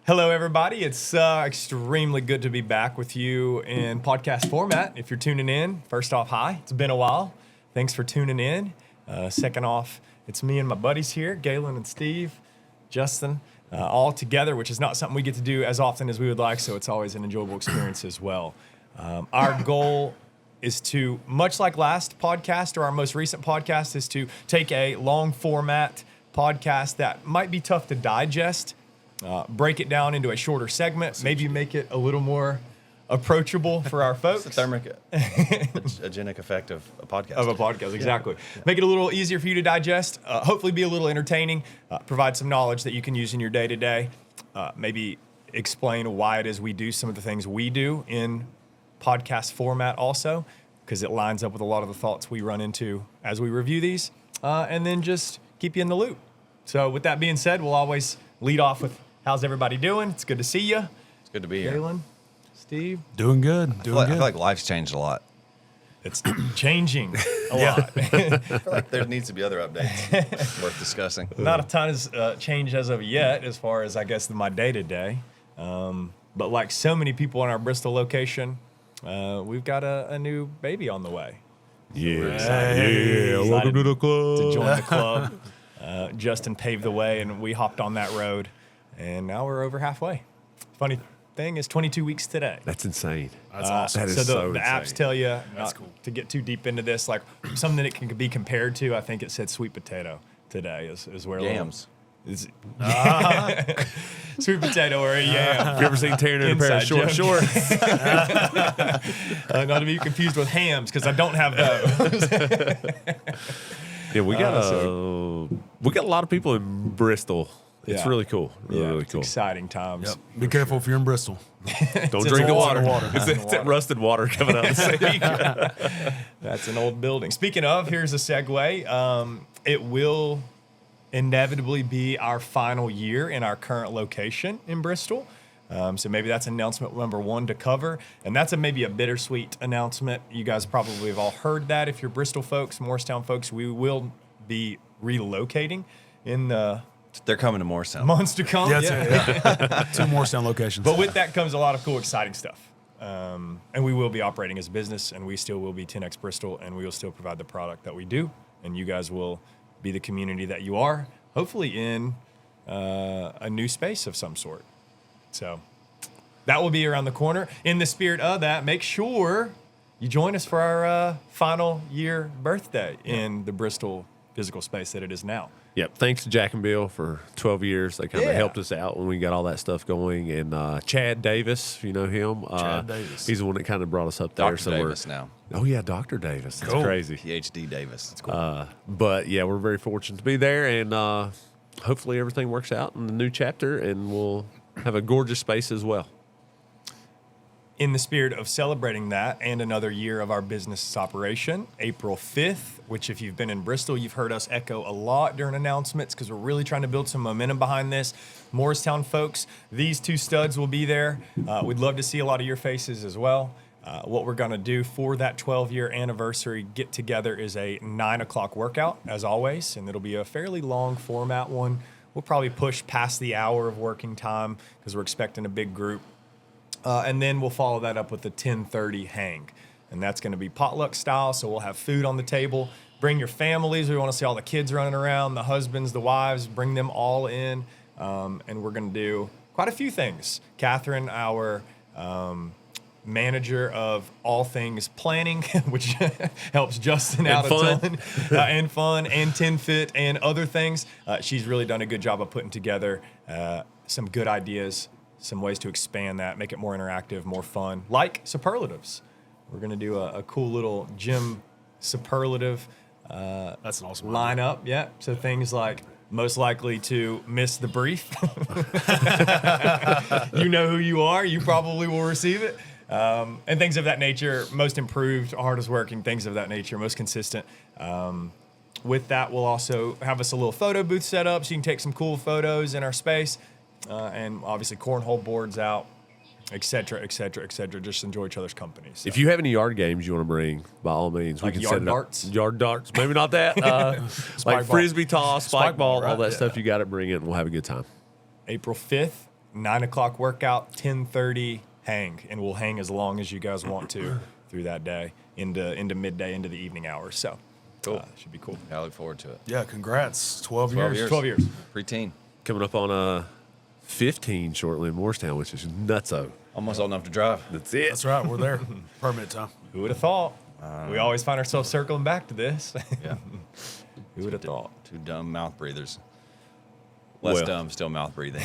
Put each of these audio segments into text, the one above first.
Hello, everybody. It's extremely good to be back with you in podcast format. If you're tuning in, first off, hi. It's been a while. Thanks for tuning in. Second off, it's me and my buddies here, Galen and Steve, Justin, all together, which is not something we get to do as often as we would like, so it's always an enjoyable experience as well. Our goal is to, much like last podcast or our most recent podcast, is to take a long format podcast that might be tough to digest, break it down into a shorter segment, maybe make it a little more approachable for our folks. It's the thermogenic effect of a podcast. Exactly. Yeah. Make it a little easier for you to digest, hopefully be a little entertaining, provide some knowledge that you can use in your day-to-day, maybe explain why it is we do some of the things we do in podcast format also, because it lines up with a lot of the thoughts we run into as we review these, and then just keep you in the loop. So with that being said, we'll always lead off with how's everybody doing? It's good to see you. It's good to be here. Galen, Steve? Doing good. I feel like life's changed a lot. It's changing a lot. I feel like there needs to be other updates worth discussing. Not a ton has changed as of yet, as far as, I guess, my day-to-day. But like so many people in our Bristol location, we've got a new baby on the way. Yeah. Welcome to the club. To join the club. Justin paved the way, and we hopped on that road, and now we're over halfway. Funny thing is 22 weeks today. That's insane. That's awesome. That is so the insane. apps tell you not cool. to get too deep into this, like something that it can be compared to. I think it said sweet potato today is where Yams. Sweet potato or a yam. Have you ever seen tearing in a pair of short shorts? Not to be confused with hams, because I don't have those. Yeah, we got a lot of people in Bristol. It's Yeah. really cool. Really It's cool. exciting times. Yep. Be careful if you're in Bristol. Don't It's drink the old water. water. It's that rusted water coming out of the sink. That's an old building. Speaking of, here's a segue. It will inevitably be our final year in our current location in Bristol. So maybe that's announcement number one to cover. And that's maybe a bittersweet announcement. You guys probably have all heard that. If you're Bristol folks, Morristown folks, we will be relocating in the They're coming to Morristown. months to come. Yeah. 2 Morristown locations. But with that comes a lot of cool, exciting stuff. And we will be operating as a business, and we still will be 10X Bristol, and we will still provide the product that we do. And you guys will be the community that you are, hopefully in a new space of some sort. So that will be around the corner. In the spirit of that, make sure you join us for our final year birthday in the Bristol physical space that it is now. Yep. Thanks to Jack and Bill for 12 years. They kind of Yeah. helped us out when we got all that stuff going. And Chad Davis, you know him. Chad Davis. He's the one that kind of brought us up there. Dr. Davis now. Oh, yeah, Dr. Davis. That's Cool. crazy. PhD Davis. That's cool. But yeah, we're very fortunate to be there, and hopefully everything works out in the new chapter, and we'll have a gorgeous space as well. In the spirit of celebrating that and another year of our business operation, April 5th, which if you've been in Bristol, you've heard us echo a lot during announcements because we're really trying to build some momentum behind this. Morristown folks, these 2 studs will be there. We'd love to see a lot of your faces as well. What we're going to do for that 12-year anniversary get together is a 9 o'clock workout, as always, and it'll be a fairly long format one. We'll probably push past the hour of working time because we're expecting a big group. And then we'll follow that up with the 10:30 hang. And that's going to be potluck style, so we'll have food on the table. Bring your families. We want to see all the kids running around, the husbands, the wives, bring them all in. And we're going to do quite a few things. Catherine, our manager of all things planning, which helps Justin out a ton, and fun, and 10Fit, and other things. She's really done a good job of putting together some good ideas, some ways to expand that, make it more interactive, more fun, like superlatives. We're going to do a cool little gym superlative That's an awesome lineup. Yeah. So things like most likely to miss the brief. You know who you are. You probably will receive it. And things of that nature, most improved, hardest working, things of that nature, most consistent. With that, we'll also have us a little photo booth set up so you can take some cool photos in our space. And obviously cornhole boards out, et cetera, et cetera, et cetera. Just enjoy each other's company. So. If you have any yard games you want to bring, by all means, Like we can yard set it up. darts? Yard darts, maybe not that. Like ball. frisbee toss, spike ball, right? all that Yeah. stuff. You got to bring it, and we'll have a good time. April 5th, 9 o'clock workout, 10:30 hang, and we'll hang as long as you guys want to through that day into midday, into the evening hours. So Cool. Should be cool. I look forward to it. Yeah, congrats. 12 12 years. 12 years. Preteen. Coming up on 15 shortly in Morristown, which is nutso. Almost old enough to drive. That's it. That's right. We're there. Permit time. Who would have thought? We always find ourselves circling back to this. Yeah. Who would have thought? Two dumb mouth breathers. Less Well. dumb, still mouth breathing.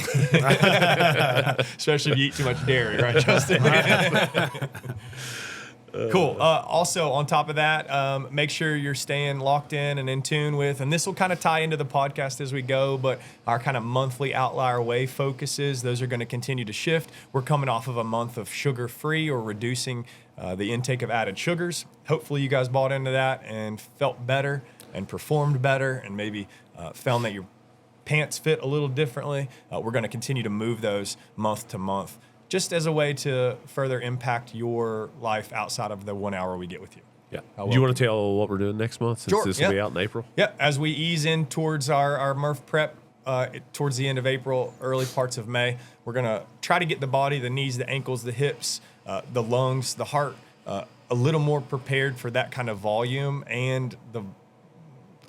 Especially if you eat too much dairy, right, Justin? Cool. Also, on top of that, make sure you're staying locked in tune with, and this will kind of tie into the podcast as we go, but our kind of monthly Outlier Way focuses, those are going to continue to shift. We're coming off of a month of sugar-free or reducing the intake of added sugars. Hopefully you guys bought into that and felt better and performed better and maybe found that your pants fit a little differently. We're going to continue to move those month to month, just as a way to further impact your life outside of the 1 hour we get with you. Yeah. How Do you well want to tell what we're doing next month since Sure, this will be yeah. out in April? Yeah, as we ease in towards our Murph prep towards the end of April, early parts of May, we're going to try to get the body, the knees, the ankles, the hips, the lungs, the heart, a little more prepared for that kind of volume and the,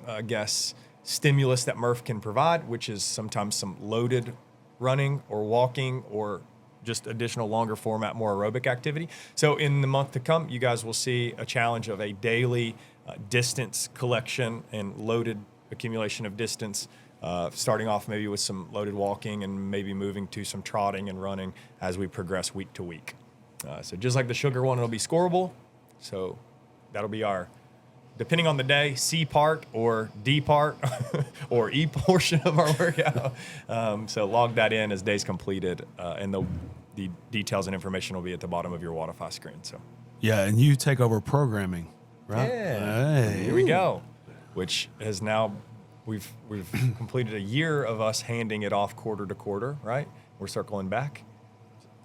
I guess, stimulus that Murph can provide, which is sometimes some loaded running or walking or just additional longer format, more aerobic activity. So in the month to come, you guys will see a challenge of a daily distance collection and loaded accumulation of distance, starting off maybe with some loaded walking and maybe moving to some trotting and running as we progress week to week. So just like the sugar one, it'll be scoreable. So that'll be our, depending on the day, C part or D part or E portion of our workout. So log that in as days completed, and the details and information will be at the bottom of your Wodify screen. So Yeah, and you take over programming, right? Hey. here we go, which has now, we've completed a year of us handing it off quarter to quarter, right? We're circling back.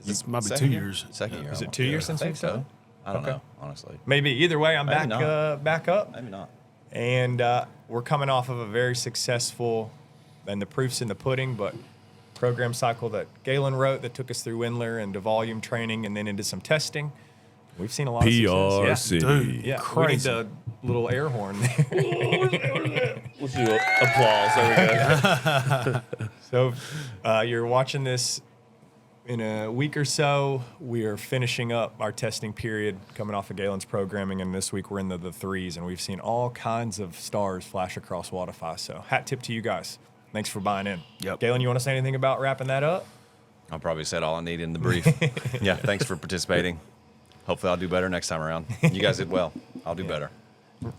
This might be 2 Second year? years. Second year. Is it almost. 2 years I since think we've so. done? I don't Okay. know, honestly. Maybe either way, I'm Maybe back not. back up. Maybe not. And we're coming off of a very successful, and the proof's in the pudding, but program cycle that Galen wrote that took us through Windler and to volume training and then into some testing. We've seen a lot of PR success. City. Dude. Yeah, Crazy. we need the little air horn there. Let's do applause. There we go. So you're watching this in a week or so. We are finishing up our testing period coming off of Galen's programming, and this week we're in the threes, and we've seen all kinds of stars flash across Wodify. So hat tip to you guys. Thanks for buying in. Yep. Galen, you want to say anything about wrapping that up? I probably said all I need in the brief. Yeah, thanks for participating. Hopefully I'll do better next time around. You guys did well. I'll do better.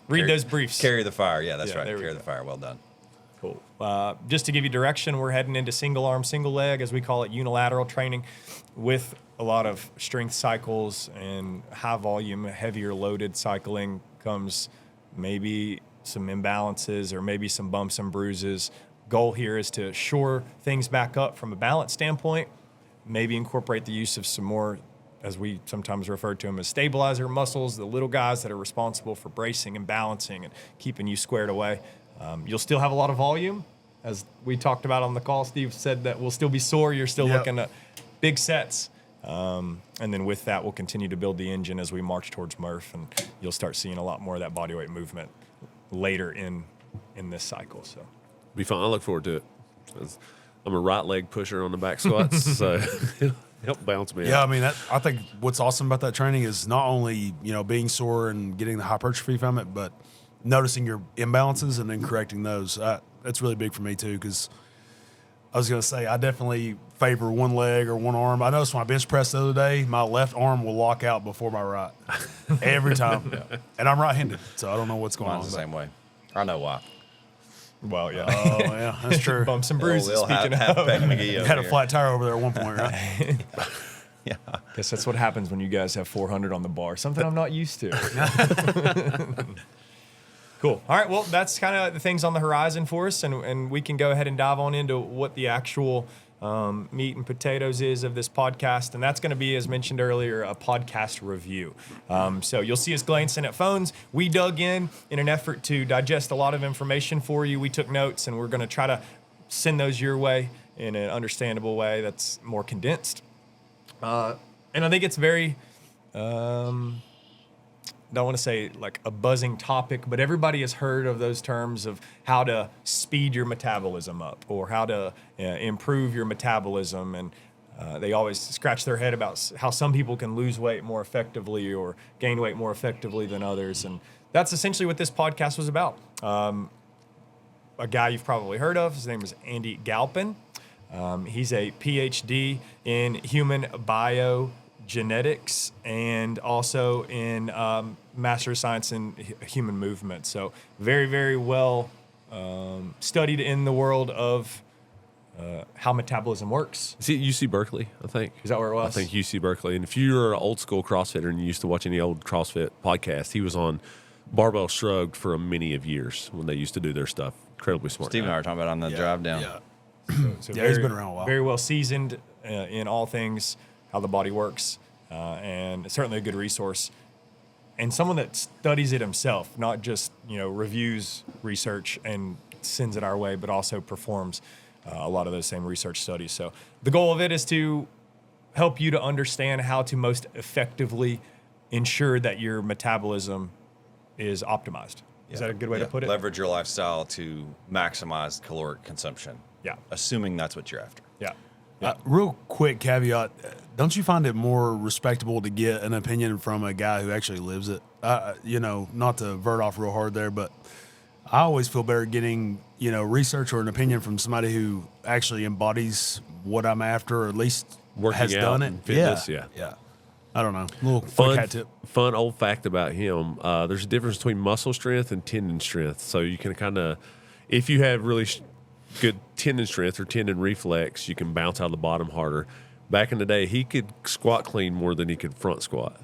Read Carry- those briefs. Carry the fire. Yeah, that's Yeah, right. there we Carry go. the fire. Well done. Cool. Just to give you direction, we're heading into single arm, single leg, as we call it, unilateral training with a lot of strength cycles and high volume, heavier loaded cycling comes maybe some imbalances or maybe some bumps and bruises. Goal here is to shore things back up from a balance standpoint, maybe incorporate the use of some more, as we sometimes refer to them as stabilizer muscles, the little guys that are responsible for bracing and balancing and keeping you squared away. You'll still have a lot of volume. As we talked about on the call, Steve said that we'll still be sore. You're still Yep. looking at big sets. And then with that, we'll continue to build the engine as we march towards Murph, and you'll start seeing a lot more of that bodyweight movement later in this cycle. So Be fun. I look forward to it. 'Cause I'm a right leg pusher on the back squats, so help bounce me Yeah, I out. mean, I think what's awesome about that training is not only, being sore and getting the hypertrophy from it, but noticing your imbalances and then correcting those. That's really big for me too, because I was going to say I definitely favor one leg or one arm. I noticed when I bench pressed the other day, my left arm will lock out before my right every time, and I'm right-handed, so I don't know what's going Mine's on. the same way. I know why. well, yeah. Oh yeah, that's true. Bumps and bruises. Little Speaking half of, Peck McGee over Had a here. flat tire over there at one point, right? Yeah. guess that's what happens when you guys have 400 on the bar. Something I'm not used to. Cool. All right. Well, that's kind of the things on the horizon for us, and we can go ahead and dive on into what the actual meat and potatoes is of this podcast, and that's going to be, as mentioned earlier, a podcast review. So you'll see us glancing at phones. We dug in an effort to digest a lot of information for you. We took notes, and we're going to try to send those your way in an understandable way that's more condensed. And I think it's very, don't want to say like a buzzing topic, but everybody has heard of those terms of how to speed your metabolism up or how to improve your metabolism. And they always scratch their head about how some people can lose weight more effectively or gain weight more effectively than others. And that's essentially what this podcast was about. A guy you've probably heard of, his name is Andy Galpin. He's a PhD in human biogenetics and also in Master of Science in Human Movement. So very, very well studied in the world of how metabolism works. Is it UC Berkeley, I think? Is that where it was? I think UC Berkeley. And if you're an old school CrossFitter and you used to watch any old CrossFit podcast, he was on Barbell Shrugged for a many of years when they used to do their stuff. Incredibly smart. Steve and I were talking about on the drive down. Yeah. So Yeah, he's been around a while. Very well seasoned in all things, how the body works, and certainly a good resource. And someone that studies it himself, not just reviews research and sends it our way, but also performs a lot of those same research studies. So the goal of it is to help you to understand how to most effectively ensure that your metabolism is optimized. Is that a good way to put it? Leverage your lifestyle to maximize caloric consumption. Yeah. Assuming that's what you're after. Yeah. Real quick caveat: don't you find it more respectable to get an opinion from a guy who actually lives it? Not to vert off real hard there, but I always feel better getting research or an opinion from somebody who actually embodies what I'm after, or at least Working has out done it. and fitness, yeah. I don't know. Little quick hat tip. Fun old fact about him. There's a difference between muscle strength and tendon strength. So you can kind of, if you have really good tendon strength or tendon reflex, you can bounce out of the bottom harder. Back in the day, he could squat clean more than he could front squat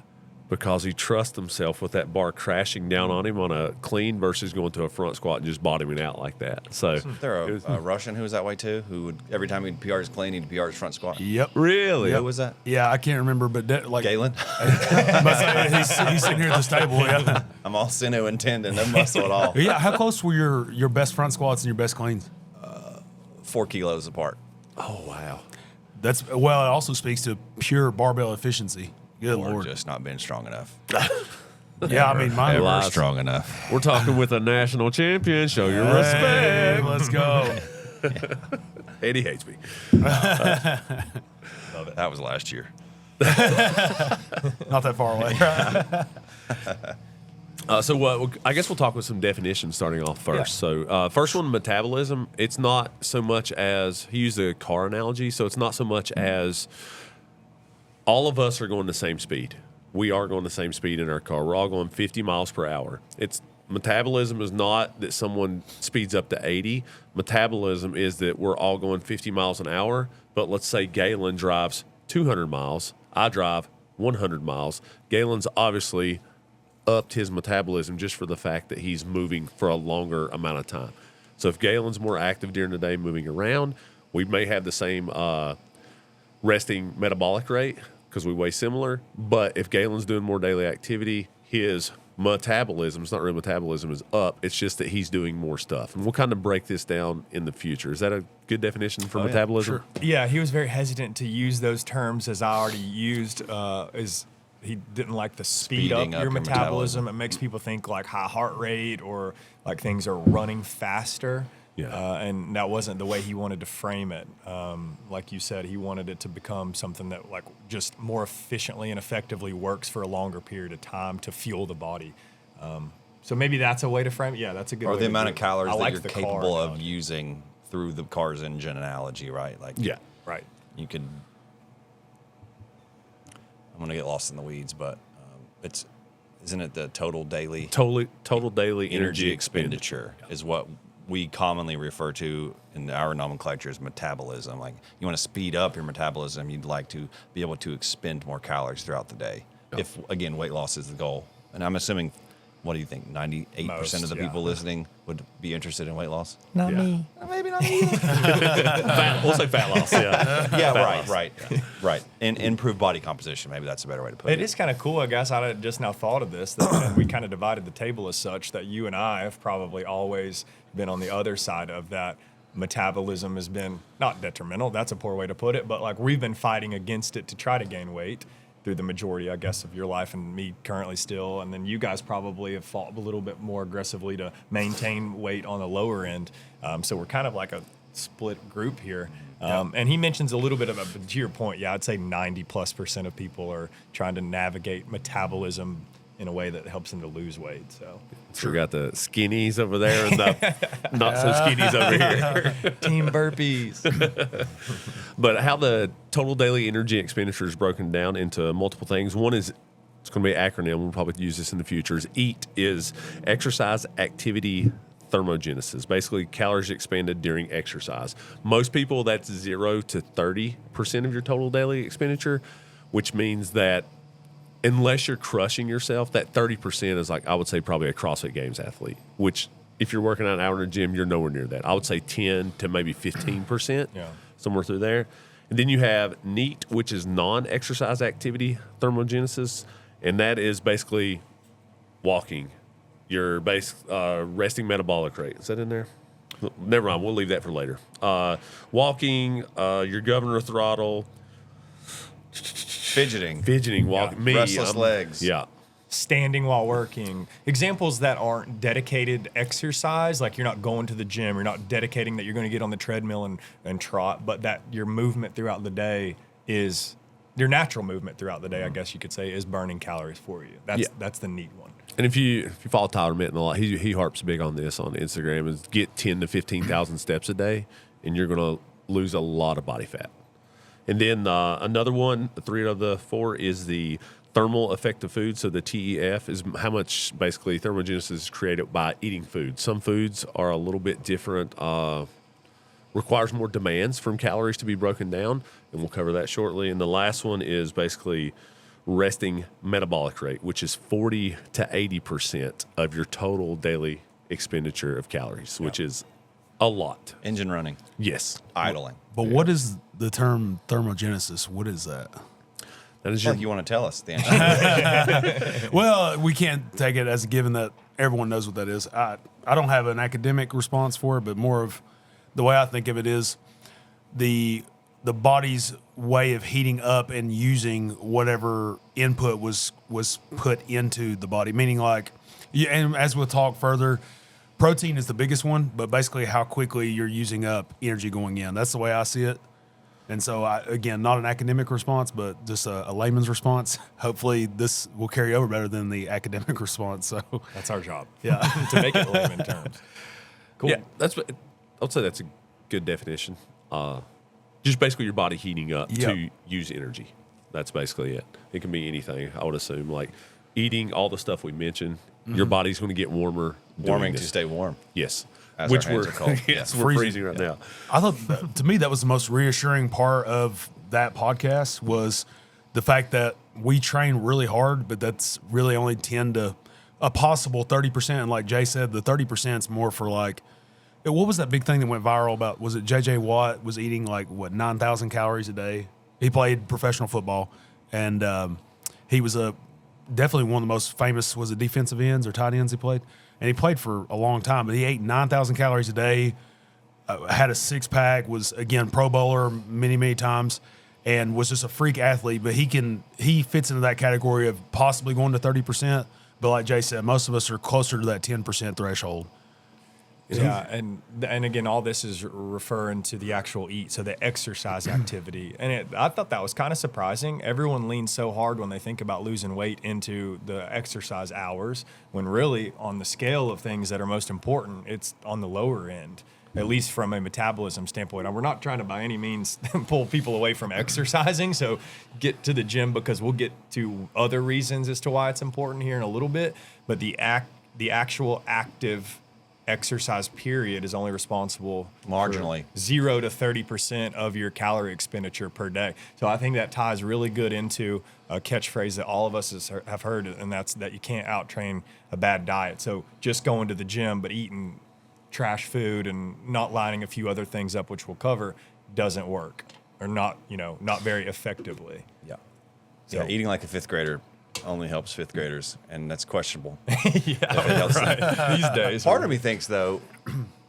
because he trusts himself with that bar crashing down on him on a clean versus going to a front squat and just bottoming out like that. So Isn't there a Russian who was that way too? Who would every time he'd PR his clean, he'd PR his front squat? Yep. really, Who was that? Yeah, I can't remember, but Galen? he's sitting here at this table. Yeah. I'm all sinew and tendon, no muscle at all. Yeah. How close were your best front squats and your best cleans? 4 kilos apart. oh wow. It also speaks to pure barbell efficiency. Good Or Lord. just not being strong enough. Yeah, I mean, mine Ever were strong enough. We're talking with a national champion. Show your Hey, respect. let's go. Eddie hates me. That was last year. Not that far away. I guess we'll talk with some definitions starting off first. Yeah. So first one, metabolism. It's not so much as, he used a car analogy, so it's not so much as all of us are going the same speed. We are going the same speed in our car. We're all going 50 miles per hour. Metabolism is not that someone speeds up to 80. Metabolism is that we're all going 50 miles an hour, but let's say Galen drives 200 miles. I drive 100 miles. Galen's obviously upped his metabolism just for the fact that he's moving for a longer amount of time. So if Galen's more active during the day moving around, we may have the same resting metabolic rate because we weigh similar. But if Galen's doing more daily activity, his metabolism, it's not really metabolism, is up. It's just that he's doing more stuff. And we'll kind of break this down in the future. Is that a good definition for metabolism? Sure. Yeah, he was very hesitant to use those terms as I already used. He didn't like the speed up Speeding up your your metabolism. metabolism. It makes people think like high heart rate or like things are running faster. Yeah. And that wasn't the way he wanted to frame it. Like you said, he wanted it to become something that like just more efficiently and effectively works for a longer period of time to fuel the body. So maybe that's a way to frame it. Yeah, that's a good way Or the to amount do of it. calories I that like you're the car capable of analogy. using through the car's engine analogy, right? Like, Yeah. Right. you could. I'm gonna get lost in the weeds, but isn't it the total daily Total daily energy expenditure is what we commonly refer to in our nomenclature as metabolism. Like, you want to speed up your metabolism, you'd like to be able to expend more calories throughout the day. If, again, weight loss is the goal. And I'm assuming, what do you think, 98% of the Most, people listening would be interested in weight loss? Not me. Maybe not me. We'll say fat loss, yeah. Yeah, right. And improved body composition. Maybe that's a better way to put it. It is kind of cool, I guess. I had just now thought of this, that we kind of divided the table as such that you and I have probably always been on the other side of that. metabolism has been not detrimental. That's a poor way to put it, but like we've been fighting against it to try to gain weight through the majority, I guess, of your life, and me currently still. And then you guys probably have fought a little bit more aggressively to maintain weight on the lower end. So we're kind of like a split group here. And he mentions a little bit of to your point, yeah, I'd say 90+% of people are trying to navigate metabolism in a way that helps them to lose weight. So we got the skinnies over there and the not so skinnies over here. team burpees. But how the total daily energy expenditure is broken down into multiple things. One is, it's going to be an acronym. We'll probably use this in the future. EAT is exercise activity thermogenesis, basically calories expended during exercise. Most people, that's 0 to 30% of your total daily expenditure, which means that unless you're crushing yourself, that 30% is like, I would say, probably a CrossFit Games athlete, which if you're working out an hour in the gym, you're nowhere near that. I would say 10 to maybe 15%, somewhere through there. And then you have NEAT, which is non-exercise activity thermogenesis, and that is basically walking, your resting metabolic rate. Is that in there? Never mind. We'll leave that for later. Walking, your governor throttle, Fidgeting, walking. Me, restless legs. Yeah. Standing while working. Examples that aren't dedicated exercise, like you're not going to the gym, you're not dedicating that you're going to get on the treadmill and trot, but that your movement throughout the day is your natural movement throughout the day, I guess you could say, is burning calories for you. That's the neat one. And if you follow Tyler Mitten a lot, he harps big on this on Instagram, is get 10 to 15,000 steps a day, and you're going to lose a lot of body fat. And then another one, 3 of the 4, is the thermal effect of food. So the TEF is how much basically thermogenesis is created by eating food. Some foods are a little bit different, requires more demands from calories to be broken down, and we'll cover that shortly. And the last one is basically resting metabolic rate, which is 40 to 80% of your total daily expenditure of calories, which is a lot. Engine running. Yes. Idling. But what is the term thermogenesis? What is that? That is You want to tell us the answer? Well, we can't take it as a given that everyone knows what that is. I don't have an academic response for it, but more of the way I think of it is the body's way of heating up and using whatever input was put into the body. Meaning, like, and as we'll talk further, protein is the biggest one, but basically how quickly you're using up energy going in. That's the way I see it. And so, again, not an academic response, but just a layman's response. Hopefully this will carry over better than the academic response. So That's our job. Yeah. To make it layman terms. Cool. Yeah, I'd say that's a good definition. Just basically your body heating up to use energy. That's basically it. It can be anything, I would assume. Like eating all the stuff we mentioned, your body's going to get warmer. Warming to stay warm. Yes. As Which our hands we're are cold. yes, we're freezing right now. I thought, to me, that was the most reassuring part of that podcast was the fact that we train really hard, but that's really only 10 to a possible 30%. And like Jay said, the 30% is more for like, what was that big thing that went viral about? Was it J.J. Watt was eating 9,000 calories a day? He played professional football, and he was definitely one of the most famous, was it defensive ends or tight ends he played? And he played for a long time, but he ate 9,000 calories a day, had a six-pack, was, again, Pro Bowler many, many times, and was just a freak athlete. But he fits into that category of possibly going to 30%. But like Jay said, most of us are closer to that 10% threshold. Yeah, and again, all this is referring to the actual eat, so the exercise activity. And I thought that was kind of surprising. Everyone leans so hard when they think about losing weight into the exercise hours, when really on the scale of things that are most important, it's on the lower end, at least from a metabolism standpoint. And we're not trying to by any means pull people away from exercising, so get to the gym, because we'll get to other reasons as to why it's important here in a little bit. But the actual active exercise period is only responsible marginally 0 to 30% of your calorie expenditure per day. So I think that ties really good into a catchphrase that all of us have heard, and that's that you can't out-train a bad diet. So just going to the gym but eating trash food and not lining a few other things up, which we'll cover, doesn't work, or not very effectively. Yeah. So, Yeah, eating like a fifth grader only helps fifth graders, and that's questionable. yeah, right. These days. Part of me thinks, though,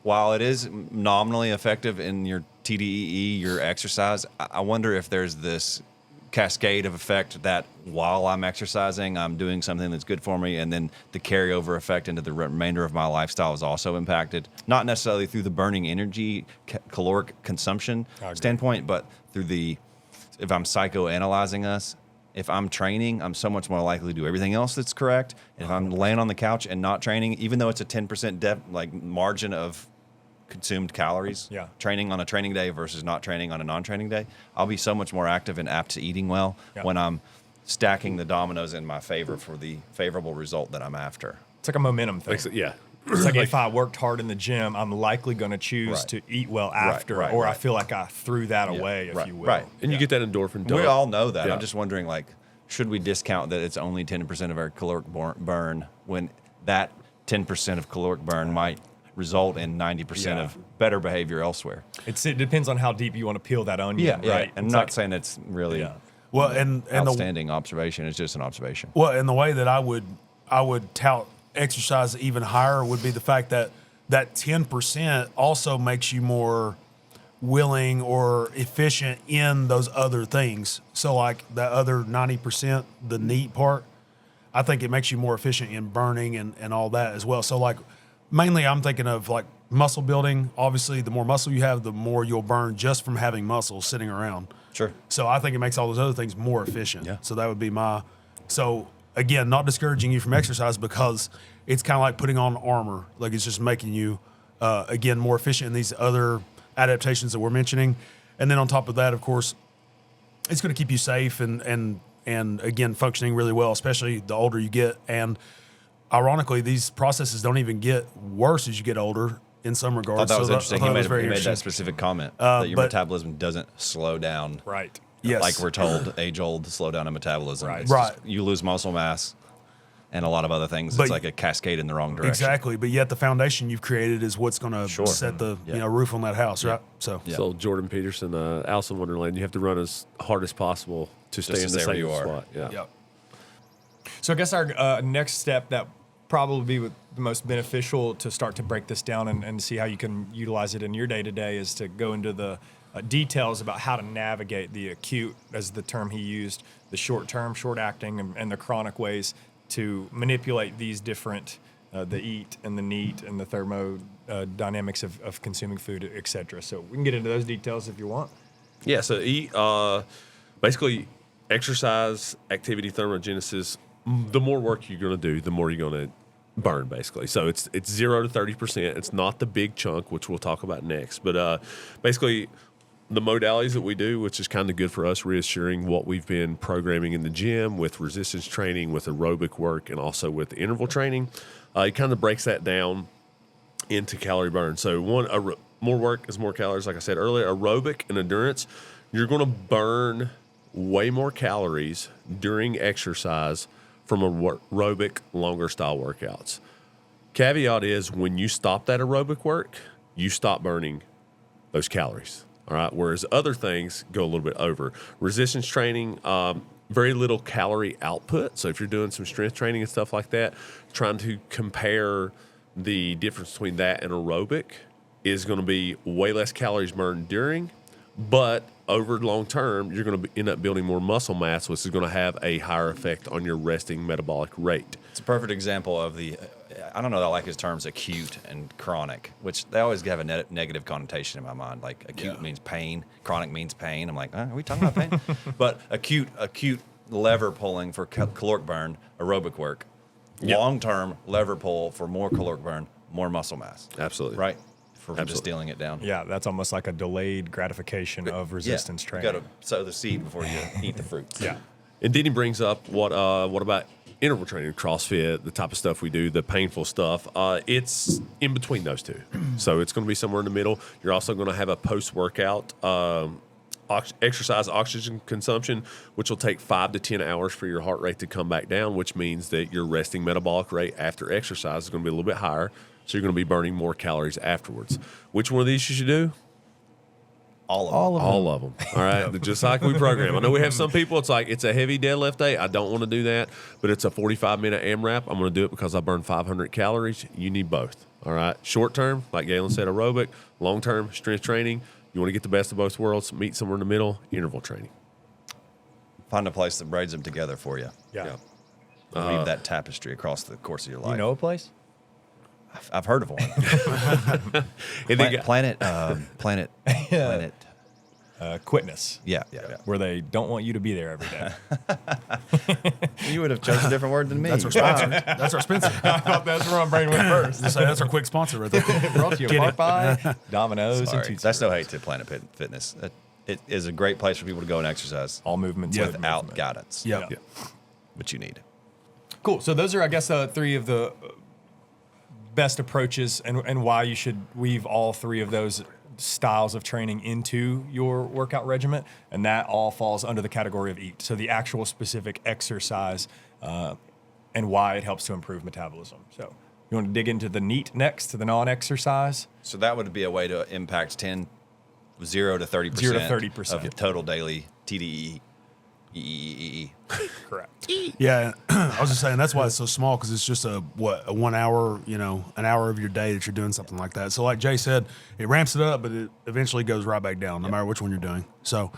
while it is nominally effective in your TDEE, your exercise, I wonder if there's this cascade of effect that while I'm exercising, I'm doing something that's good for me, and then the carryover effect into the remainder of my lifestyle is also impacted. Not necessarily through the burning energy, caloric consumption standpoint, but through if I'm psychoanalyzing us, if I'm training, I'm so much more likely to do everything else that's correct. And if I'm laying on the couch and not training, even though it's a 10% margin of consumed calories, training on a training day versus not training on a non-training day, I'll be so much more active and apt to eating well when I'm stacking the dominoes in my favor for the favorable result that I'm after. It's like a momentum thing. Yeah. It's like if I worked hard in the gym, I'm likely going to choose to eat well after, or I feel like I threw that away, if you will. Right. And you get that endorphin dump. We all know that. Yeah. I'm just wondering, should we discount that it's only 10% of our caloric burn when that 10% of caloric burn might result in 90% of better behavior elsewhere? It depends on how deep you want to peel that onion, right? And I'm not saying it's really Well, and outstanding observation. It's just an observation. Well, and the way that I would tout exercise even higher would be the fact that 10% also makes you more willing or efficient in those other things. So like that other 90%, the neat part, I think it makes you more efficient in burning and all that as well. So like mainly I'm thinking of like muscle building. Obviously, the more muscle you have, the more you'll burn just from having muscle sitting around. Sure. So I think it makes all those other things more efficient. Yeah. So that would be so again, not discouraging you from exercise because it's kind of like putting on armor. Like it's just making you, again, more efficient in these other adaptations that we're mentioning. And then on top of that, of course, it's going to keep you safe and again, functioning really well, especially the older you get. And ironically, these processes don't even get worse as you get older in some regards. I thought that was interesting. He made interesting. that specific comment that your metabolism doesn't slow down. Right. Yes. Like we're told, age-old slow down in metabolism. Right. It's Right. just, you lose muscle mass and a lot of other things. But- It's like a cascade in the wrong direction. Exactly, but yet the foundation you've created is what's going to set the roof on that house, right? So So Jordan Peterson, Alice in Wonderland, you have to run as hard as possible to stay in the stay where same you are. spot. Yeah. Yep. So I guess our next step that probably be the most beneficial to start to break this down and see how you can utilize it in your day-to-day is to go into the details about how to navigate the acute, as the term he used, the short-term, short-acting, and the chronic ways to manipulate these different, the eat and the neat and the thermodynamics of consuming food, et cetera. So we can get into those details if you want. Yeah, so eat, basically exercise, activity, thermogenesis, the more work you're going to do, the more you're going to burn, basically. So it's 0 to 30%. It's not the big chunk, which we'll talk about next. But basically, the modalities that we do, which is kind of good for us, reassuring what we've been programming in the gym with resistance training, with aerobic work, and also with interval training, it kind of breaks that down into calorie burn. So more work is more calories. Like I said earlier, aerobic and endurance, you're going to burn way more calories during exercise from aerobic, longer style workouts. Caveat is when you stop that aerobic work, you stop burning those calories. All right. Whereas other things go a little bit over. Resistance training, very little calorie output. So if you're doing some strength training and stuff like that, trying to compare the difference between that and aerobic is going to be way less calories burned during, but over long term, you're going to end up building more muscle mass, which is going to have a higher effect on your resting metabolic rate. It's a perfect example of I don't know that I like his terms acute and chronic, which they always have a negative connotation in my mind. Like acute means pain, chronic means pain. I'm like, are we talking about pain? But acute lever pulling for caloric burn, aerobic work. Yep. Long-term lever pull for more caloric burn, more muscle mass. Absolutely. Right? For just distilling it down. Yeah, that's almost like a delayed gratification of resistance training. You got to sow the seed before you eat the fruit. Yeah. And then he brings up what about interval training, CrossFit, the type of stuff we do, the painful stuff. It's in between those two. So it's going to be somewhere in the middle. You're also going to have a post-workout exercise oxygen consumption, which will take 5 to 10 hours for your heart rate to come back down, which means that your resting metabolic rate after exercise is going to be a little bit higher. So you're going to be burning more calories afterwards. Which one of these you should do? All of them. All right. Just like we program. I know we have some people, it's like, it's a heavy deadlift day. I don't want to do that, but it's a 45-minute AMRAP. I'm going to do it because I burn 500 calories. You need both. All right. Short term, like Galen said, aerobic. Long term, strength training. You want to get the best of both worlds, meet somewhere in the middle, interval training. Find a place that braids them together for you. Yeah. Weave that tapestry across the course of your life. You know a place? I've heard of one. And they got- Planet. Quitness. Yeah. Where they don't want you to be there every day. You would have chosen a different word than me. That's our sponsor. That's our sponsor. I thought that's where my brain went first. That's our quick sponsor right there. Brought to you Get by it. Domino's and Sorry. Tootsie That's no Rolls. hate to Planet Fitness. It is a great place for people to go and exercise All movements Yeah. with without movement. guidance. Yeah. Yeah. Which you need. Cool. So those are, I guess, three of the best approaches and why you should weave all three of those styles of training into your workout regimen. And that all falls under the category of EAT. So the actual specific exercise and why it helps to improve metabolism. So you want to dig into the NEAT next, to the non-exercise? So that would be a way to impact 0 to 30% 0 to 30%. of total daily TDEE. Correct. Yeah, I was just saying that's why it's so small because it's just a 1 hour, an hour of your day that you're doing something like that. So like Jay said, it ramps it up, but it eventually goes right back down, no matter which one you're doing. So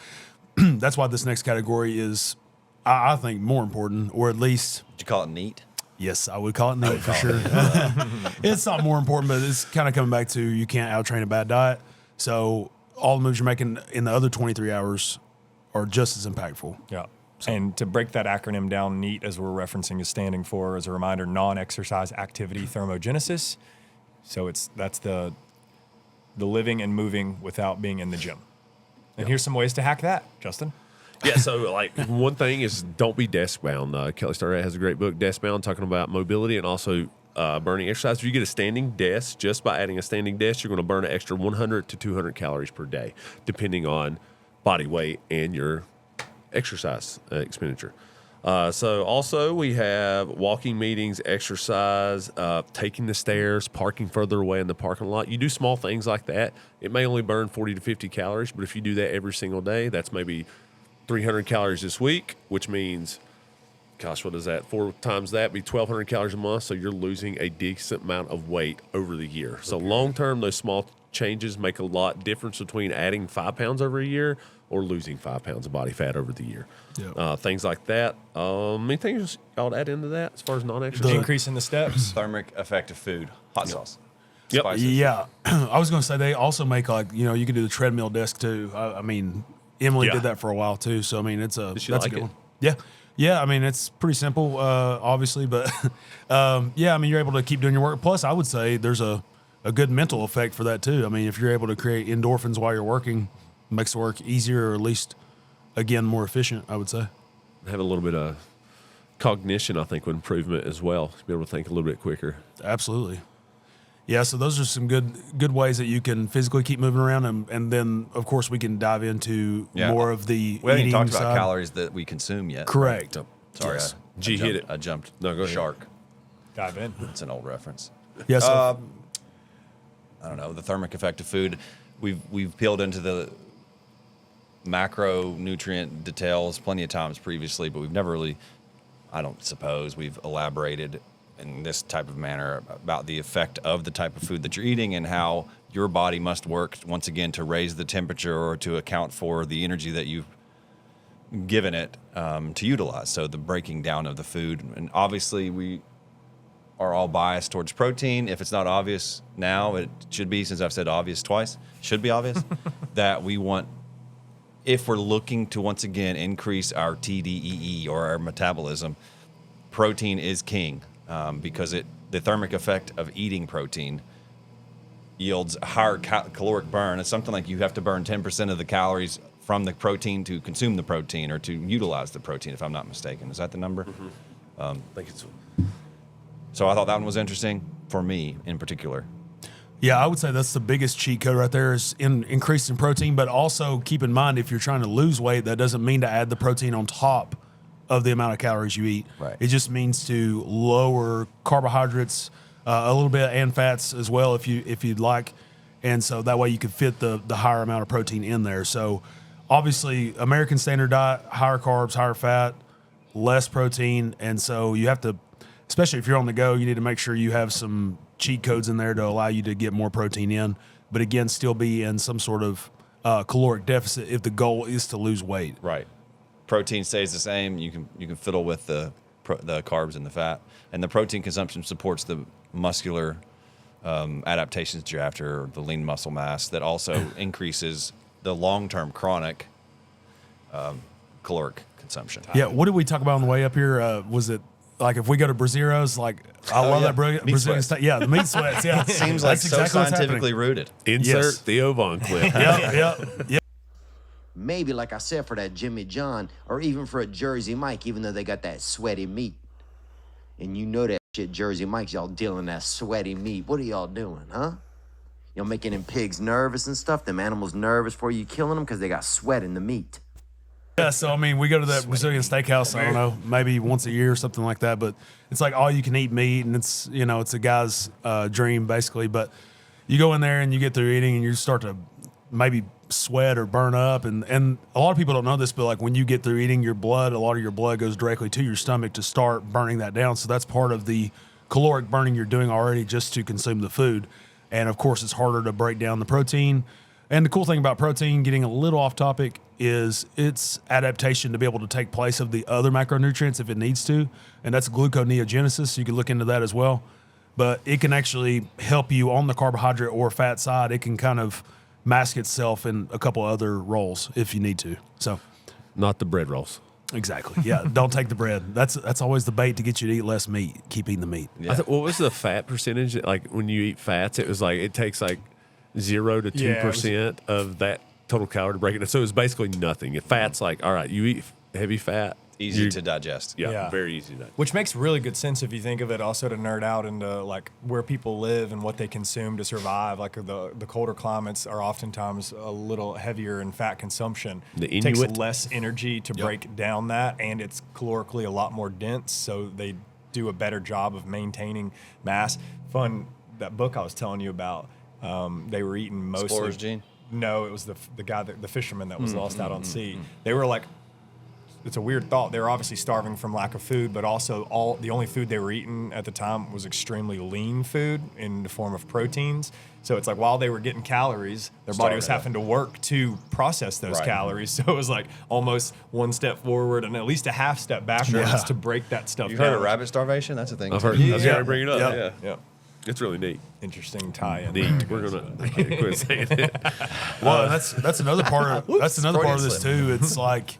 that's why this next category is, I think, more important, or at least, Would you call it neat? yes, I would call it neat for sure. It's not more important, but it's kind of coming back to you can't out-train a bad diet. So all the moves you're making in the other 23 hours are just as impactful. Yeah. And to break that acronym down, NEAT, as we're referencing, is standing for, as a reminder, non-exercise activity thermogenesis. So that's the living and moving without being in the gym. And here's some ways to hack that, Justin. Yeah, so like one thing is don't be desk bound. Kelly Starrett has a great book, Desk Bound, talking about mobility and also burning exercise. If you get a standing desk, just by adding a standing desk, you're going to burn an extra 100 to 200 calories per day, depending on body weight and your exercise expenditure. So also we have walking meetings, exercise, taking the stairs, parking further away in the parking lot. You do small things like that. It may only burn 40 to 50 calories, but if you do that every single day, that's maybe 300 calories this week, which means, gosh, what is that? 4 times that be 1,200 calories a month. So you're losing a decent amount of weight over the year. So long term, those small changes make a lot difference between adding 5 pounds over a year or losing 5 pounds of body fat over the year. Yep. Things like that. Anything else y'all add into that as far as non-exercise? Increasing the steps. Thermic effect of food. Hot sauce. Yep. Spices. Yeah, I was going to say they also make you can do the treadmill desk too. I mean, Emily Yeah. did that for a while too. So I mean, that's Did she a like good it? one. Yeah, yeah. I mean, it's pretty simple, obviously, but yeah. I mean, you're able to keep doing your work. Plus, I would say there's a good mental effect for that too. I mean, if you're able to create endorphins while you're working, it makes the work easier, or at least again more efficient. I would say. Have a little bit of cognition, I think, with improvement as well. Be able to think a little bit quicker. Absolutely. Yeah, so those are some good ways that you can physically keep moving around, and then of course we can dive into Yeah. more of the We haven't eating even talked about side. calories that we consume yet. Correct. Sorry, Yes. G hit it. I jumped. No, go ahead. Shark. Dive in. It's an old reference. Yes. I don't know, the thermic effect of food. We've peeled into the macronutrient details plenty of times previously, but we've never really, I don't suppose, we've elaborated in this type of manner about the effect of the type of food that you're eating and how your body must work once again to raise the temperature or to account for the energy that you've given it to utilize. So the breaking down of the food, and obviously we are all biased towards protein. If it's not obvious now, it should be, since I've said obvious twice, should be obvious, that we want, if we're looking to once again increase our TDEE or our metabolism, protein is king because the thermic effect of eating protein yields a higher caloric burn. It's something like you have to burn 10% of the calories from the protein to consume the protein or to utilize the protein, if I'm not mistaken. Is that the number? I think it's So I thought that one was interesting for me in particular. Yeah, I would say that's the biggest cheat code right there is increasing protein, but also keep in mind if you're trying to lose weight, that doesn't mean to add the protein on top of the amount of calories you eat. Right. It just means to lower carbohydrates a little bit and fats as well if you'd like, And so that way you could fit the higher amount of protein in there. So obviously American standard diet, higher carbs, higher fat, less protein. And so you have to, especially if you're on the go, you need to make sure you have some cheat codes in there to allow you to get more protein in. But again, still be in some sort of caloric deficit if the goal is to lose weight. Right. Protein stays the same. You can fiddle with the carbs and the fat, and the protein consumption supports the muscular adaptations that you're after, the lean muscle mass that also increases the long-term chronic caloric consumption. Yeah. What did we talk about on the way up here? Was it like if we go to Braziro's, like I love that Brazilian steak. Yeah, the meat sweats. Yeah, Seems like so scientifically rooted. Insert Theo Von clip. Yep. Maybe, like I said, for that Jimmy John or even for a Jersey Mike, even though they got that sweaty meat. And you know that shit, Jersey Mike's, y'all dealing that sweaty meat. What are y'all doing, huh? Y'all making them pigs nervous and stuff, them animals nervous for you killing them because they got sweat in the meat. Yeah, so I mean, we go to that Brazilian steakhouse, I don't know, maybe once a year or something like that, but it's like all you can eat meat, and it's, you know, it's a guy's dream basically. But you go in there and you get through eating and you start to maybe sweat or burn up, and a lot of people don't know this, but like when you get through eating, your blood, a lot of your blood goes directly to your stomach to start burning that down. So that's part of the caloric burning you're doing already just to consume the food. And of course, it's harder to break down the protein. And the cool thing about protein, getting a little off topic, is its adaptation to be able to take place of the other macronutrients if it needs to. And that's gluconeogenesis. You can look into that as well. But it can actually help you on the carbohydrate or fat side. It can kind of mask itself in a couple other roles if you need to. So, Not the bread rolls. exactly. Yeah. Don't take the bread. That's always the bait to get you to eat less meat. Keep eating the meat. Yeah. What was the fat percentage? Like when you eat fats, it was like it takes like 0 to 2% of that total calorie to break it. So it's basically nothing. If fat's like, all right, you eat heavy fat, Easy to digest. Yeah, very easy to digest. Which makes really good sense if you think of it also to nerd out into like where people live and what they consume to survive. Like the colder climates are oftentimes a little heavier in fat consumption. The It takes Inuit. less energy to break down that, and it's calorically a lot more dense, so they do a better job of maintaining mass. That book I was telling you about, they were eating mostly. Explorer's Gene? No, it was the guy, the fisherman that was lost out on sea. They were like, it's a weird thought. They were obviously starving from lack of food, but also the only food they were eating at the time was extremely lean food in the form of proteins. So it's like while they were getting calories, their body was having to work to process those calories. So it was like almost one step forward and at least a half step backwards to break that stuff You down. heard of rabbit starvation? That's a thing. I've too. heard. I was going to bring it up. Yeah. Yeah. It's really neat. Interesting tie-in. Neat. We're gonna I can't quit saying it. Well, that's another part. That's another part of this too. It's like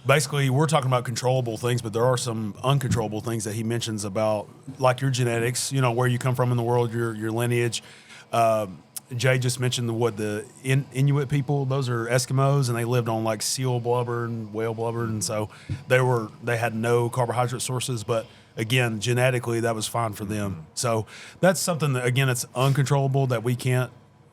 basically we're talking about controllable things, but there are some uncontrollable things that he mentions about, like your genetics. You know, where you come from in the world, your lineage. Jay just mentioned the Inuit people. Those are Eskimos, and they lived on like seal blubber and whale blubber, and so they had no carbohydrate sources, but again, genetically, that was fine for them. So that's something that, again, it's uncontrollable that we can't,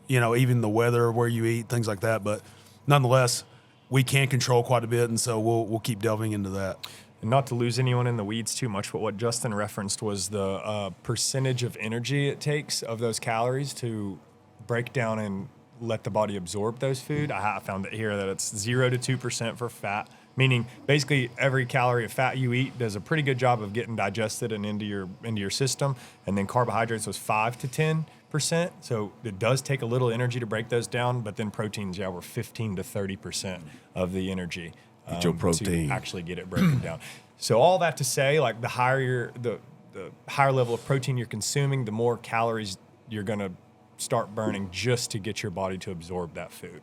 even the weather, where you eat, things like that. But nonetheless, we can control quite a bit, and so we'll keep delving into that. And not to lose anyone in the weeds too much, but what Justin referenced was the percentage of energy it takes of those calories to break down and let the body absorb those food. I found it here that it's 0 to 2% for fat, meaning basically every calorie of fat you eat does a pretty good job of getting digested and into your system. And then carbohydrates was 5 to 10%. So it does take a little energy to break those down, but then proteins, were 15 to 30% of the energy. Get your protein. To actually get it broken down. So all that to say, like the higher level of protein you're consuming, the more calories you're going to start burning just to get your body to absorb that food.